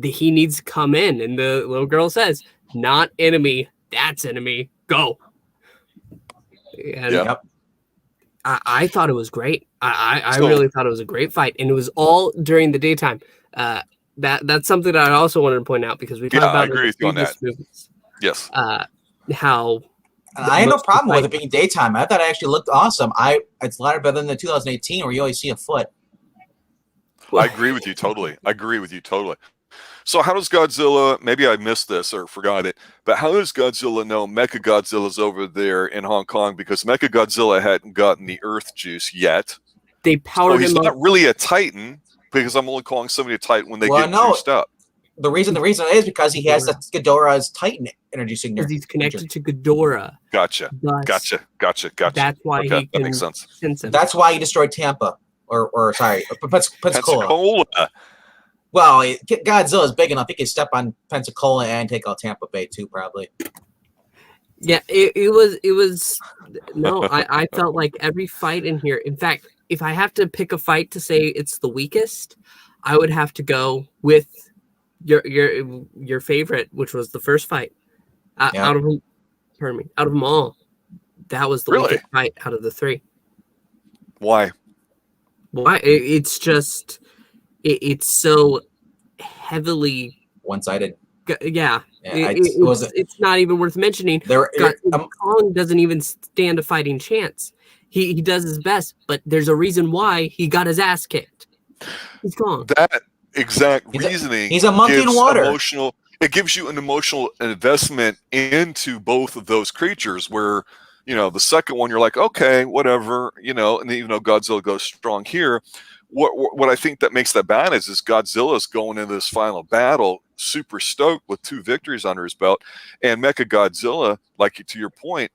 he needs to come in, and the little girl says, "Not enemy, that's enemy. Go." And I thought it was great. I really thought it was a great fight, and it was all during the daytime. That's something that I also wanted to point out, because we talked about I agree with you on that. Movies. Yes. How I had no problem with it being daytime. I thought it actually looked awesome. It's a lot better than the 2018 where you always see a foot. I agree with you totally. So how does Godzilla, maybe I missed this or forgot it, but how does Godzilla know Mechagodzilla's over there in Hong Kong? Because Mechagodzilla hadn't gotten the Earth juice yet. They powered him up. He's not really a Titan, because I'm only calling somebody a Titan when they get juiced up. The reason is because he has the Ghidorah's Titan energy signature. Because he's connected to Ghidorah. Gotcha. That's why he can that makes sense. Sense him. That's why he destroyed Tampa. Or Pensacola. Well, Godzilla's big enough. He could step on Pensacola and take out Tampa Bay too, probably. Yeah, it was. No, I felt like every fight in here. In fact, if I have to pick a fight to say it's the weakest, I would have to go with your favorite, which was the first fight. Out of them all, that was the weakest fight out of the three. Why? It's just it's so heavily one-sided. Yeah. It's not even worth mentioning. Kong doesn't even stand a fighting chance. He does his best, but there's a reason why he got his ass kicked. He's Kong. That exact reasoning. He's a monkey in water. It gives you an emotional investment into both of those creatures, where, you know, the second one you're like, okay, whatever, you know, and even though Godzilla goes strong here, what I think that makes that bad is Godzilla's going into this final battle super stoked with 2 victories under his belt, and Mechagodzilla, like to your point,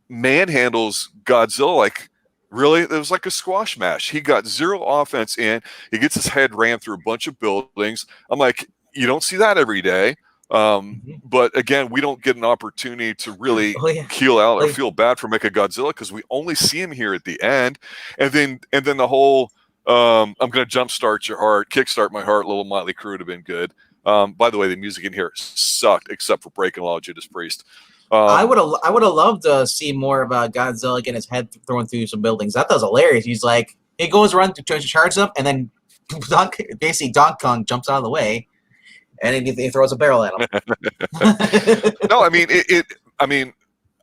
manhandles Godzilla like, really, it was like a squash match. He got 0 offense in. He gets his head rammed through a bunch of buildings. I'm like, you don't see that every day. But again, we don't get an opportunity to really keel out or feel bad for Mechagodzilla because we only see him here at the end, and then the whole I'm going to jumpstart your heart, kickstart my heart. Little Motley Crue would have been good. By the way, the music in here sucked except for Breaking Law, Judas Priest. I would have loved to see more of Godzilla getting his head thrown through some buildings. That was hilarious. He's like, he goes around to charge up, and then basically Donkey Kong jumps out of the way, and he throws a barrel at him. No, I mean,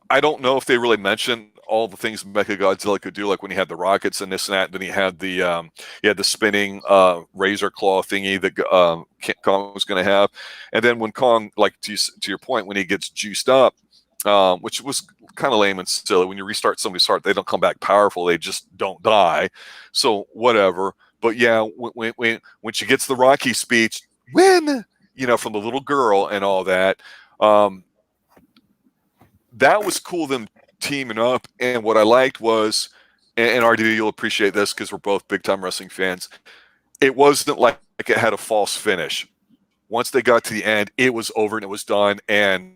I don't know if they really mentioned all the things Mechagodzilla could do, like when he had the rockets and this and that. And then he had the spinning razor claw thingy that Kong was going to have. And then when Kong, like to your point, when he gets juiced up, which was kind of lame and silly. When you restart somebody's heart, they don't come back powerful; they just don't die. So whatever. But yeah, when she gets the Rocky speech, from the little girl and all that, that was cool. Them teaming up, and what I liked was, and RDV, you'll appreciate this because we're both big time wrestling fans. It wasn't like it had a false finish. Once they got to the end, it was over and it was done. And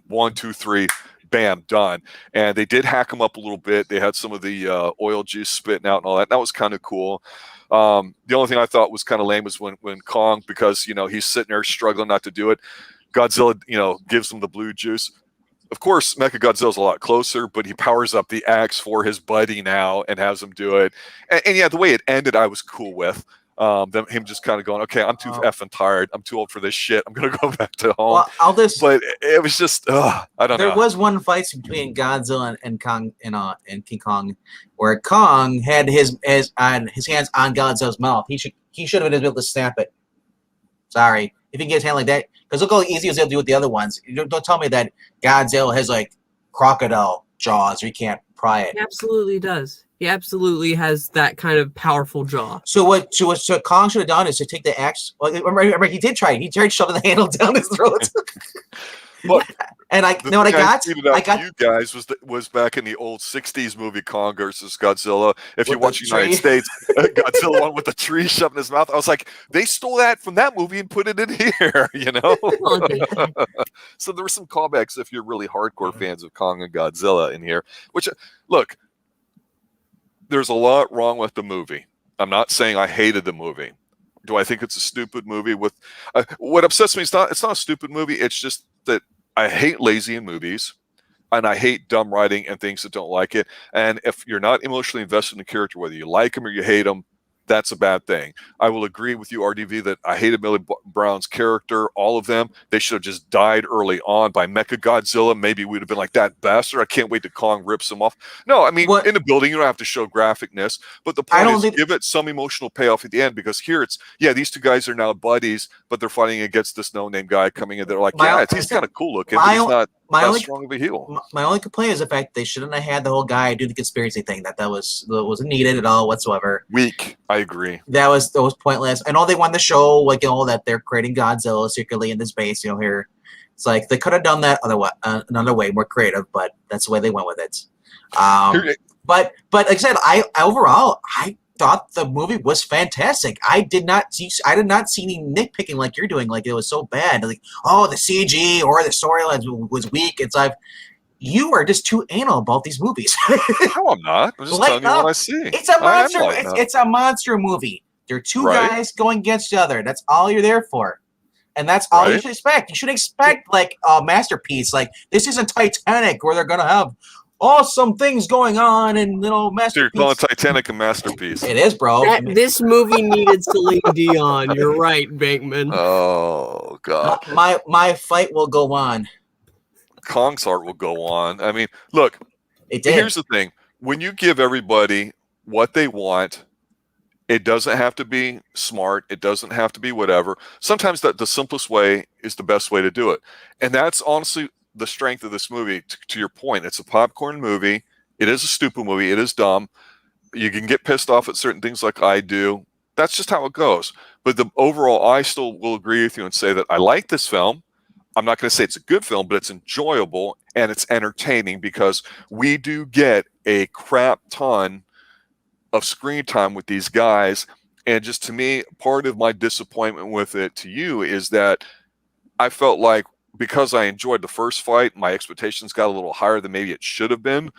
1, 2, 3, bam, done. And they did hack him up a little bit. They had some of the oil juice spitting out and all that. That was kind of cool. The only thing I thought was kind of lame was when Kong, because he's sitting there struggling not to do it, Godzilla gives him the blue juice. Of course, Mechagodzilla's a lot closer, but he powers up the axe for his buddy now and has him do it. And yeah, the way it ended, I was cool with. Him just kind of going, okay, I'm too effing tired. I'm too old for this shit. I'm gonna go back to home. Well, but it was just, I don't know. There was one fight between Godzilla and Kong and King Kong, where Kong had his hands on Godzilla's mouth. He should have been able to snap it. Sorry, if he can get his hand like that, because look how easy he was able to do with the other ones. Don't tell me that Godzilla has like crocodile jaws, or he can't pry it. He absolutely does. He absolutely has that kind of powerful jaw. So what Kong should have done is to take the axe. Well, remember, he did try. He tried shoving the handle down his throat. Well, and I know what I got. You guys was back in the old '60s movie Kong versus Godzilla. If you watch United States, Godzilla one with the tree shoved in his mouth. I was like, they stole that from that movie and put it in here, So there were some callbacks if you're really hardcore fans of Kong and Godzilla in here. Which, look, there's a lot wrong with the movie. I'm not saying I hated the movie. Do I think it's a stupid movie? With what upsets me, it's not a stupid movie. It's just that I hate lazy in movies, and I hate dumb writing and things that don't like it. And if you're not emotionally invested in the character, whether you like him or you hate him, that's a bad thing. I will agree with you, RDV, that I hated Millie Brown's character, all of them. They should have just died early on by Mechagodzilla. Maybe we'd have been like, that bastard. I can't wait till Kong rips him off. No, I mean, in the building, you don't have to show graphicness. But the point is, give it some emotional payoff at the end, because here it's, these two guys are now buddies, but they're fighting against this no-name guy coming in. They're like, he's kind of cool looking, but he's not strong of a heel. My only complaint is the fact they shouldn't have had the whole guy do the conspiracy thing. That wasn't needed at all whatsoever. Weak. I agree. That was pointless. I know they wanted to show that they're creating Godzilla secretly in this base. Here, it's like they could have done that another way, more creative, but that's the way they went with it. But like I said, I overall thought the movie was fantastic. I did not see any nitpicking like you're doing. Like it was so bad. Like, oh, the CG or the storyline was weak. It's like, you are just too anal about these movies. No, I'm not. I'm just telling you what I see. It's a monster. It's a monster movie. There are two guys going against each other. That's all you're there for, and that's all you should expect. You should expect like a masterpiece. Like, this isn't Titanic where they're gonna have awesome things going on and masterpiece. You're calling Titanic a masterpiece. It is, bro. This movie needed Celine Dion. You're right, Bankman. Oh God. My fight will go on. Kong's art will go on. I mean, look, here's the thing. When you give everybody what they want, it doesn't have to be smart. It doesn't have to be whatever. Sometimes the simplest way is the best way to do it. And that's honestly the strength of this movie. To your point, it's a popcorn movie. It is a stupid movie. It is dumb. You can get pissed off at certain things like I do. That's just how it goes. But the overall, I still will agree with you and say that I like this film. I'm not going to say it's a good film, but it's enjoyable and it's entertaining, because we do get a crap ton of screen time with these guys. And just to me, part of my disappointment with it to you is that I felt like because I enjoyed the first fight, my expectations got a little higher than maybe it should have been.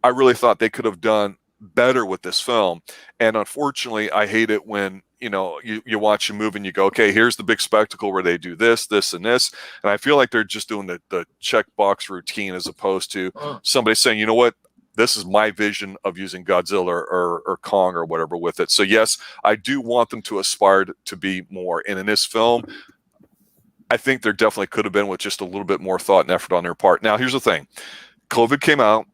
I really thought they could have done better with this film. And unfortunately, I hate it when, you watch a movie and you go, okay, here's the big spectacle where they do this, this, and this. And I feel like they're just doing the checkbox routine as opposed to somebody saying, you know what? This is my vision of using Godzilla or Kong or whatever with it. So yes, I do want them to aspire to be more. And in this film, I think there definitely could have been with just a little bit more thought and effort on their part. Now, here's the thing. COVID came out,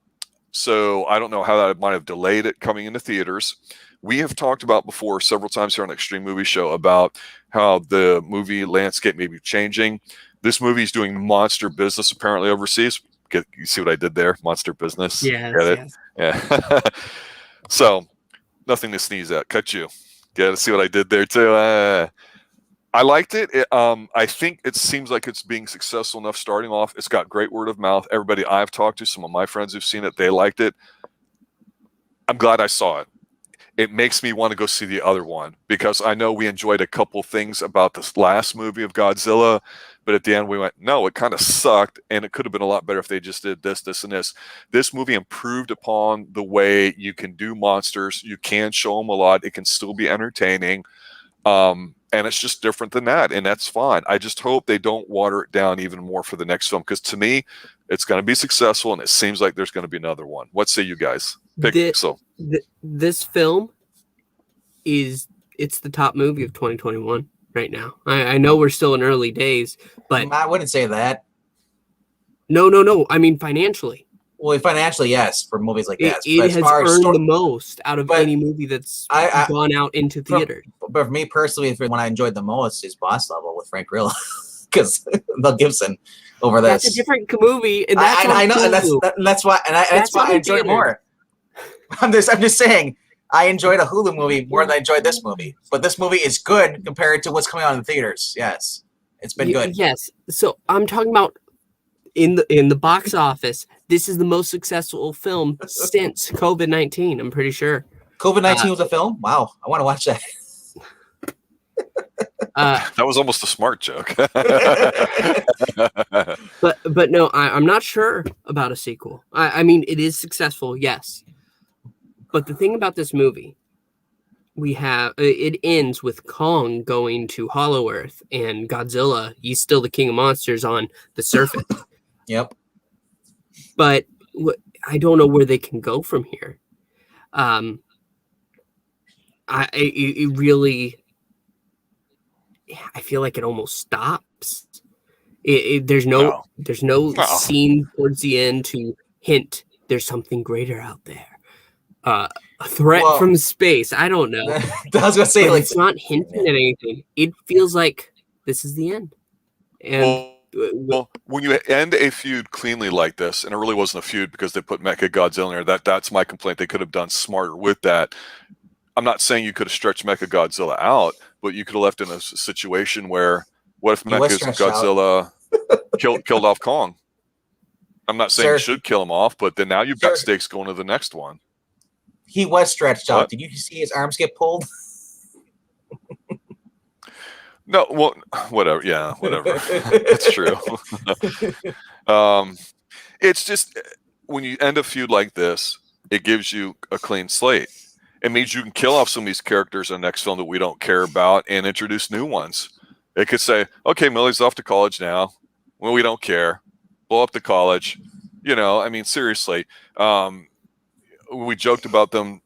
so I don't know how that might have delayed it coming into theaters. We have talked about before several times here on the Xtreme Movie Show about how the movie landscape may be changing. This movie is doing monster business apparently overseas. You see what I did there? Monster business. Yes, Get it? yes. Yeah. So, nothing to sneeze at. Cut you. Get to see what I did there too. I liked it. I think it seems like it's being successful enough starting off. It's got great word of mouth. Everybody I've talked to, some of my friends who've seen it, they liked it. I'm glad I saw it. It makes me want to go see the other one because I know we enjoyed a couple things about this last movie of Godzilla, but at the end we went, no, it kind of sucked, and it could have been a lot better if they just did this, this, and this. This movie improved upon the way you can do monsters. You can show them a lot. It can still be entertaining. And it's just different than that, and that's fine. I just hope they don't water it down even more for the next film, because to me, it's going to be successful, and it seems like there's going to be another one. What say you guys? This film it's the top movie of 2021 right now. I know we're still in early days, but I wouldn't say that. No. I mean financially. Well, financially, yes, for movies like that. It has earned the most out of any movie that's gone out into theaters. But for me personally, when I enjoyed the most is Boss Level with Frank Grillo, because Mel Gibson over this. That's a different movie, and that's I know, and that's why I enjoyed it more. I'm just saying, I enjoyed a Hulu movie more than I enjoyed this movie. But this movie is good compared to what's coming out in the theaters. Yes, it's been good. Yes, so I'm talking about in the box office. This is the most successful film since COVID-19. I'm pretty sure. COVID-19 was a film? Wow, I want to watch that. That was almost a smart joke. but no, I'm not sure about a sequel. I mean, it is successful, yes. But the thing about this movie, it ends with Kong going to Hollow Earth and Godzilla. He's still the king of monsters on the surface. Yep. But I don't know where they can go from here. It really, I feel like it almost stops. There's no scene towards the end to hint there's something greater out there. A threat from space. I don't know. I was gonna say, it's not hinting at anything. It feels like this is the end. And well, when you end a feud cleanly like this, and it really wasn't a feud because they put Mecha Godzilla in there, that's my complaint. They could have done smarter with that. I'm not saying you could have stretched Mecha Godzilla out, but you could have left in a situation where, what if Mecha Godzilla killed off Kong? I'm not saying you should kill him off, but then now you've got stakes going to the next one. He was stretched out. Did you see his arms get pulled? No, well, whatever. Yeah, whatever. That's true. It's just when you end a feud like this, it gives you a clean slate. It means you can kill off some of these characters in the next film that we don't care about and introduce new ones. It could say, okay, Millie's off to college now. Well, we don't care. Blow up the college. I mean, seriously. We joked about them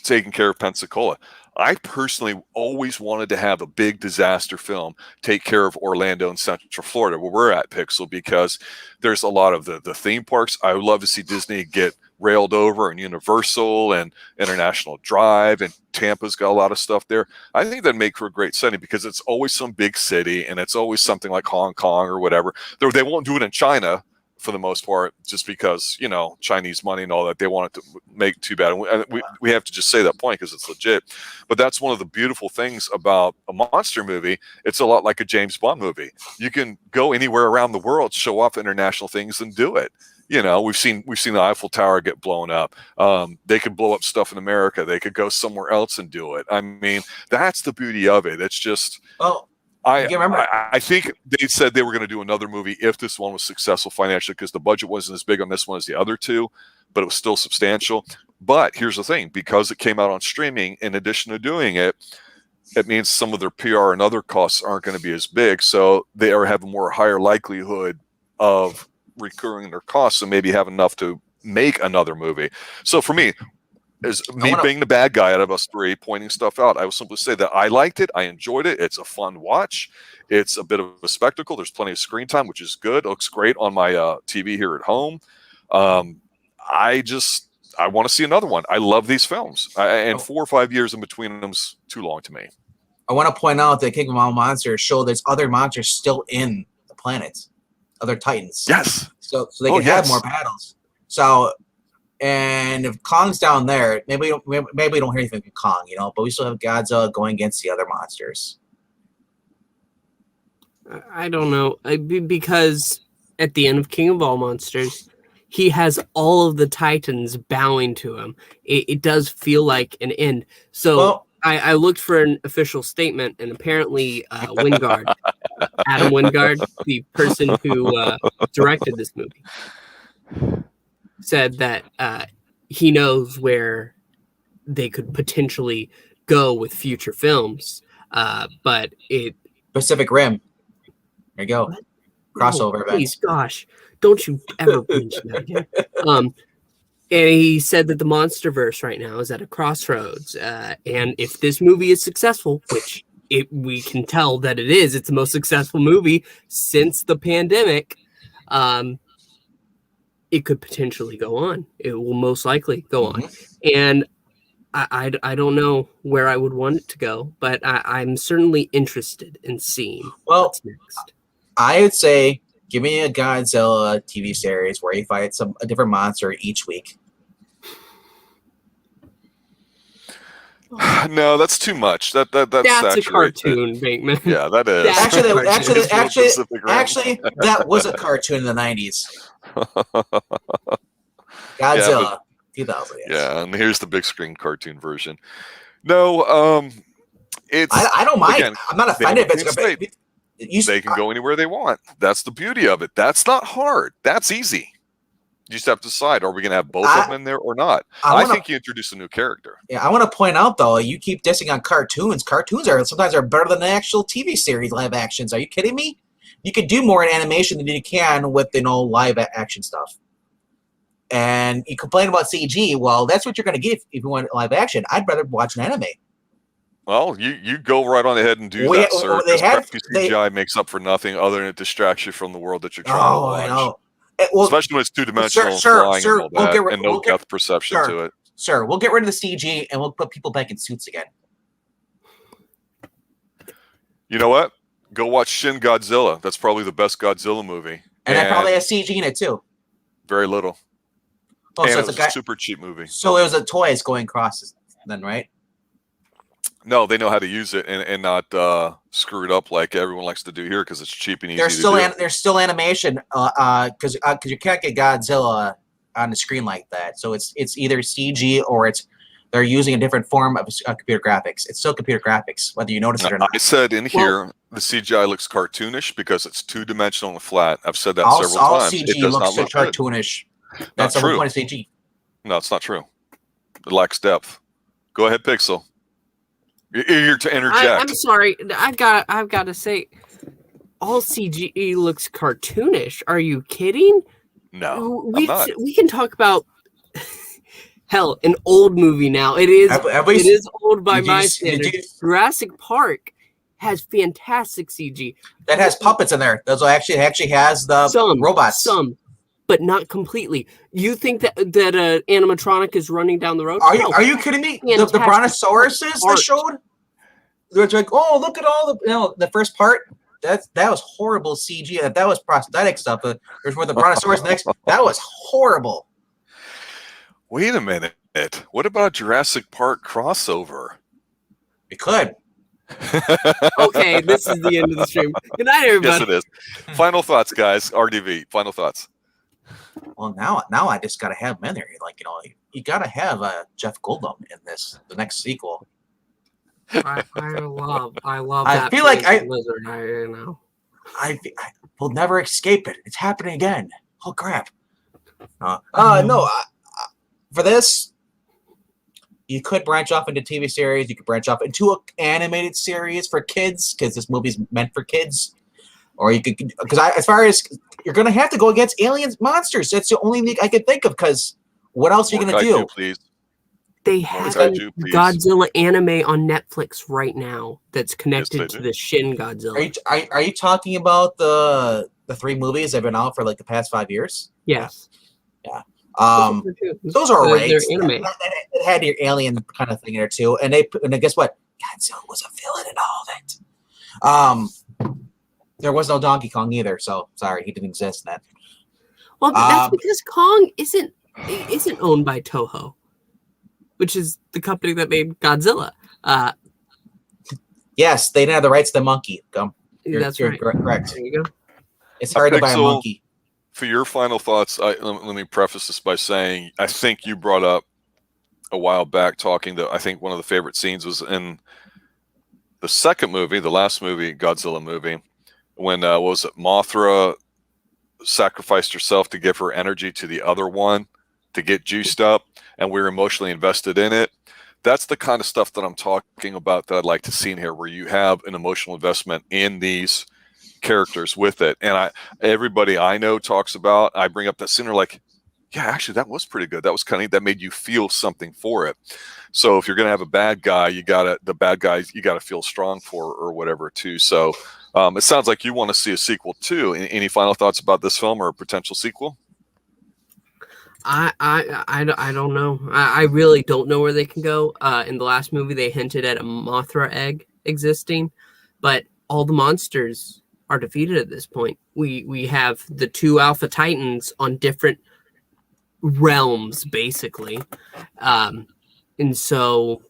taking care of Pensacola. I personally always wanted to have a big disaster film take care of Orlando and Central Florida, where we're at, Pixel, because there's a lot of the theme parks. I would love to see Disney get railed over, and Universal and International Drive, and Tampa's got a lot of stuff there. I think that'd make for a great setting because it's always some big city, and it's always something like Hong Kong or whatever. They won't do it in China for the most part, just because, Chinese money and all that, they want it to make too bad. And we have to just say that point because it's legit. But that's one of the beautiful things about a monster movie. It's a lot like a James Bond movie. You can go anywhere around the world, show off international things, and do it. We've seen the Eiffel Tower get blown up. They could blow up stuff in America. They could go somewhere else and do it. I mean, that's the beauty of it. It's just I, You remember? I think they said they were going to do another movie if this one was successful financially, because the budget wasn't as big on this one as the other two, but it was still substantial. But here's the thing, because it came out on streaming, in addition to doing it, it means some of their PR and other costs aren't going to be as big. So they are have a more higher likelihood of recurring their costs and maybe have enough to make another movie. So for me, as me being the bad guy out of us three pointing stuff out, I will simply say that I liked it. I enjoyed it. It's a fun watch. It's a bit of a spectacle. There's plenty of screen time, which is good. It looks great on my TV here at home. I want to see another one. I love these films. And 4 or 5 years in between them's too long to me. I want to point out that King of All Monsters show there's other monsters still in the planet, other titans. Yes. So they can have more battles. So, and if Kong's down there, maybe we don't hear anything from Kong, you know, but we still have Godzilla going against the other monsters. I don't know, because at the end of King of All Monsters, he has all of the titans bowing to him. It does feel like an end. So I looked for an official statement, and apparently Wingard, Adam Wingard, the person who directed this movie, said that he knows where they could potentially go with future films, but Pacific Rim. There you go. What? Crossover event. Please, gosh, don't you ever mention that again. And he said that the MonsterVerse right now is at a crossroads, and if this movie is successful, which we can tell that it is, it's the most successful movie since the pandemic. It could potentially go on. It will most likely go on. And I don't know where I would want it to go, but I'm certainly interested in seeing what's next. I would say give me a Godzilla TV series where you fight a different monster each week. No, that's too much. That's a cartoon, Bankman. Yeah, that is. Actually, that was a cartoon in the 90s. Godzilla, 2000. Yeah, and here's the big screen cartoon version. No, it's. I don't mind. Again, I'm not offended if it's going to be. They can go anywhere they want. That's the beauty of it. That's not hard. That's easy. You just have to decide: are we going to have both of them in there or not? I think you introduce a new character. Yeah, I want to point out though, you keep dissing on cartoons. Cartoons sometimes better than the actual TV series live actions. Are you kidding me? You could do more in animation than you can with live action stuff. And you complain about CG. Well, that's what you're going to get if you want live action. I'd rather watch an anime. Well, you go right on ahead and do that, sir. CGI makes up for nothing other than it distracts you from the world that you're trying to watch. I know. Especially when it's two-dimensional flying and all that, and no depth perception to it. Sir, we'll get rid of the CG and we'll put people back in suits again. You know what? Go watch Shin Godzilla. That's probably the best Godzilla movie. And that probably has CG in it too. Very little. Oh, and so it was a super cheap movie. So it was a toys going across then, right? No, they know how to use it and not screw it up like everyone likes to do here because it's cheap and easy there's still animation because you can't get Godzilla on the screen like that. So it's either CG or they're using a different form of computer graphics. It's still computer graphics, whether you notice it or not. I said in here the CGI looks cartoonish because it's two-dimensional and flat. I've said that several times. All CG looks so cartoonish. That's the whole point of CG. No, it's not true. It lacks depth. Go ahead, Pixel. You're to interject. I'm sorry. I've got to say, all CGE looks cartoonish. Are you kidding? No, I'm not. We can talk about hell, an old movie now. It is old by my standards. Jurassic Park has fantastic CG. That has puppets in there. Those actually has the robots. Some, but not completely. You think that animatronic is running down the road? Are you kidding me? The Brontosauruses they showed. They're like, oh, look at all the first part. That was horrible CG. That was prosthetic stuff. There's where the Brontosaurus next. That was horrible. Wait a minute. What about a Jurassic Park crossover? It could. Okay, this is the end of the stream. Good night, everybody. Yes, it is. Final thoughts, guys. RDV. Final thoughts. Well, now I just gotta have him in there. You gotta have Jeff Goldblum in the next sequel. I love I that feel like lizard. You know. I will never escape it. It's happening again. Oh crap! No. For this, you could branch off into TV series. You could branch off into an animated series for kids because this movie's meant for kids. Or you could, because as far as you're gonna have to go against aliens, monsters. That's the only thing I could think of. Because what else are you gonna do? Please. They have a Godzilla anime on Netflix right now that's connected to the Shin Godzilla. Are you talking about the 3 movies that have been out for like the past 5 years? Yes. Yeah. Those are right. They're anime. It had your alien kind of thing in there too, and guess what? Godzilla was a villain in all of it. There was no Donkey Kong either, so sorry, he didn't exist in that. Well, that's because Kong isn't owned by Toho, which is the company that made Godzilla. Yes, they didn't have the rights to the monkey. That's right. Correct. There you go. It's hard to buy a monkey. For your final thoughts, let me preface this by saying I think you brought up a while back talking that I think one of the favorite scenes was in the second movie, the last movie, Godzilla movie, when what was it, Mothra sacrificed herself to give her energy to the other one to get juiced up, and we were emotionally invested in it. That's the kind of stuff that I'm talking about that I'd like to see in here, where you have an emotional investment in these characters with it. And everybody I know talks about, I bring up that scene, like, yeah, actually that was pretty good. That was kind of, that made you feel something for it. So if you're going to have a bad guy, you gotta feel strong for, or whatever too. So it sounds like you want to see a sequel too. Any final thoughts about this film or a potential sequel? I don't know. I really don't know where they can go. In the last movie, they hinted at a Mothra egg existing, but all the monsters are defeated at this point. We have the 2 Alpha Titans on different realms, basically, and so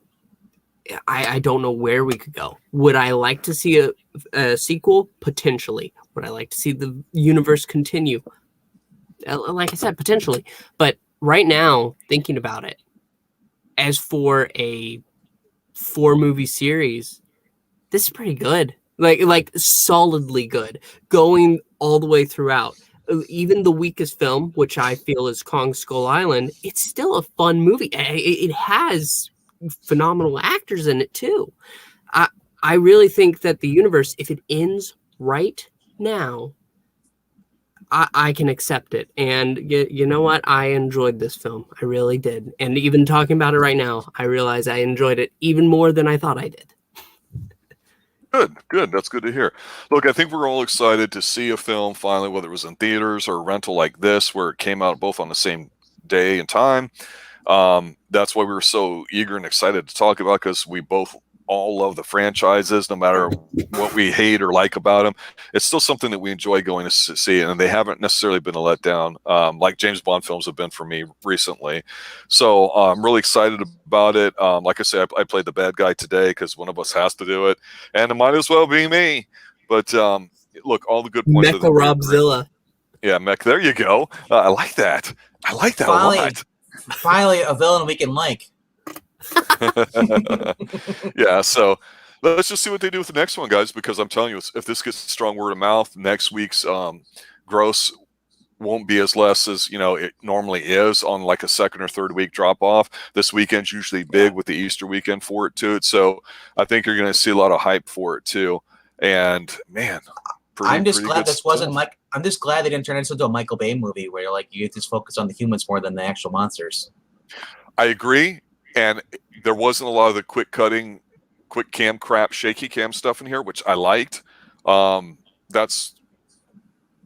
I don't know where we could go. Would I like to see a sequel? Potentially. Would I like to see the universe continue? Like I said, potentially. But right now, thinking about it, as for a 4-movie series, this is pretty good. Like solidly good, going all the way throughout. Even the weakest film, which I feel is Kong Skull Island, it's still a fun movie. It has phenomenal actors in it too. I really think that the universe, if it ends right now, I can accept it. And you know what? I enjoyed this film. I really did. And even talking about it right now, I realize I enjoyed it even more than I thought I did. Good. That's good to hear. Look, I think we're all excited to see a film finally, whether it was in theaters or rental like this, where it came out both on the same day and time. That's why we were so eager and excited to talk about, because we both all love the franchises, no matter what we hate or like about them. It's still something that we enjoy going to see, and they haven't necessarily been a letdown, like James Bond films have been for me recently. So I'm really excited about it. Like I say, I played the bad guy today because one of us has to do it, and it might as well be me. But look, all the good points. Mecha Robzilla. Yeah, Mech. There you go. I like that. I like that a lot. Finally, a villain we can like. Yeah, so let's just see what they do with the next one, guys, because I'm telling you, if this gets strong word of mouth, next week's gross won't be as less as it normally is on like a second or third week drop off. This weekend's usually big with the Easter weekend for it too. So I think you're going to see a lot of hype for it too. And man, I'm just glad this wasn't like. I'm just glad they didn't turn it into a Michael Bay movie where you just focus on the humans more than the actual monsters. I agree. And there wasn't a lot of the quick cam crap, shaky cam stuff in here, which I liked. That's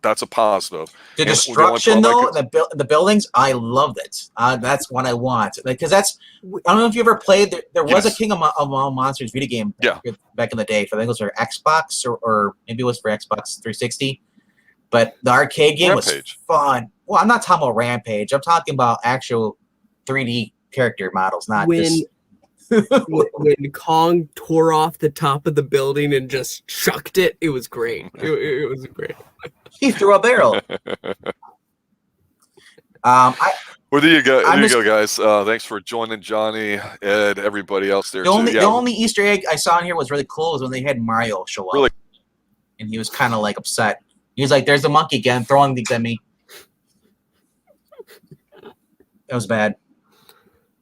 a positive. The destruction, though, the buildings, I loved it. That's what I want, because I don't know if you ever played. There was a King of All Monsters video game back in the day. I think it was for Xbox or maybe it was for Xbox 360. But the arcade game was fun. Well, I'm not talking about Rampage. I'm talking about actual 3D character models, not when Kong tore off the top of the building and just chucked it. It was great. It was great. He threw a barrel. Well, there you go. I'm There just- you go, guys. Thanks for joining Johnny, Ed, everybody else there. The only too. the only Easter egg I saw in here was really cool was when they had Mario show up. Really? And he was kind of like upset. He was like, "There's the monkey again, throwing things at me." It was bad.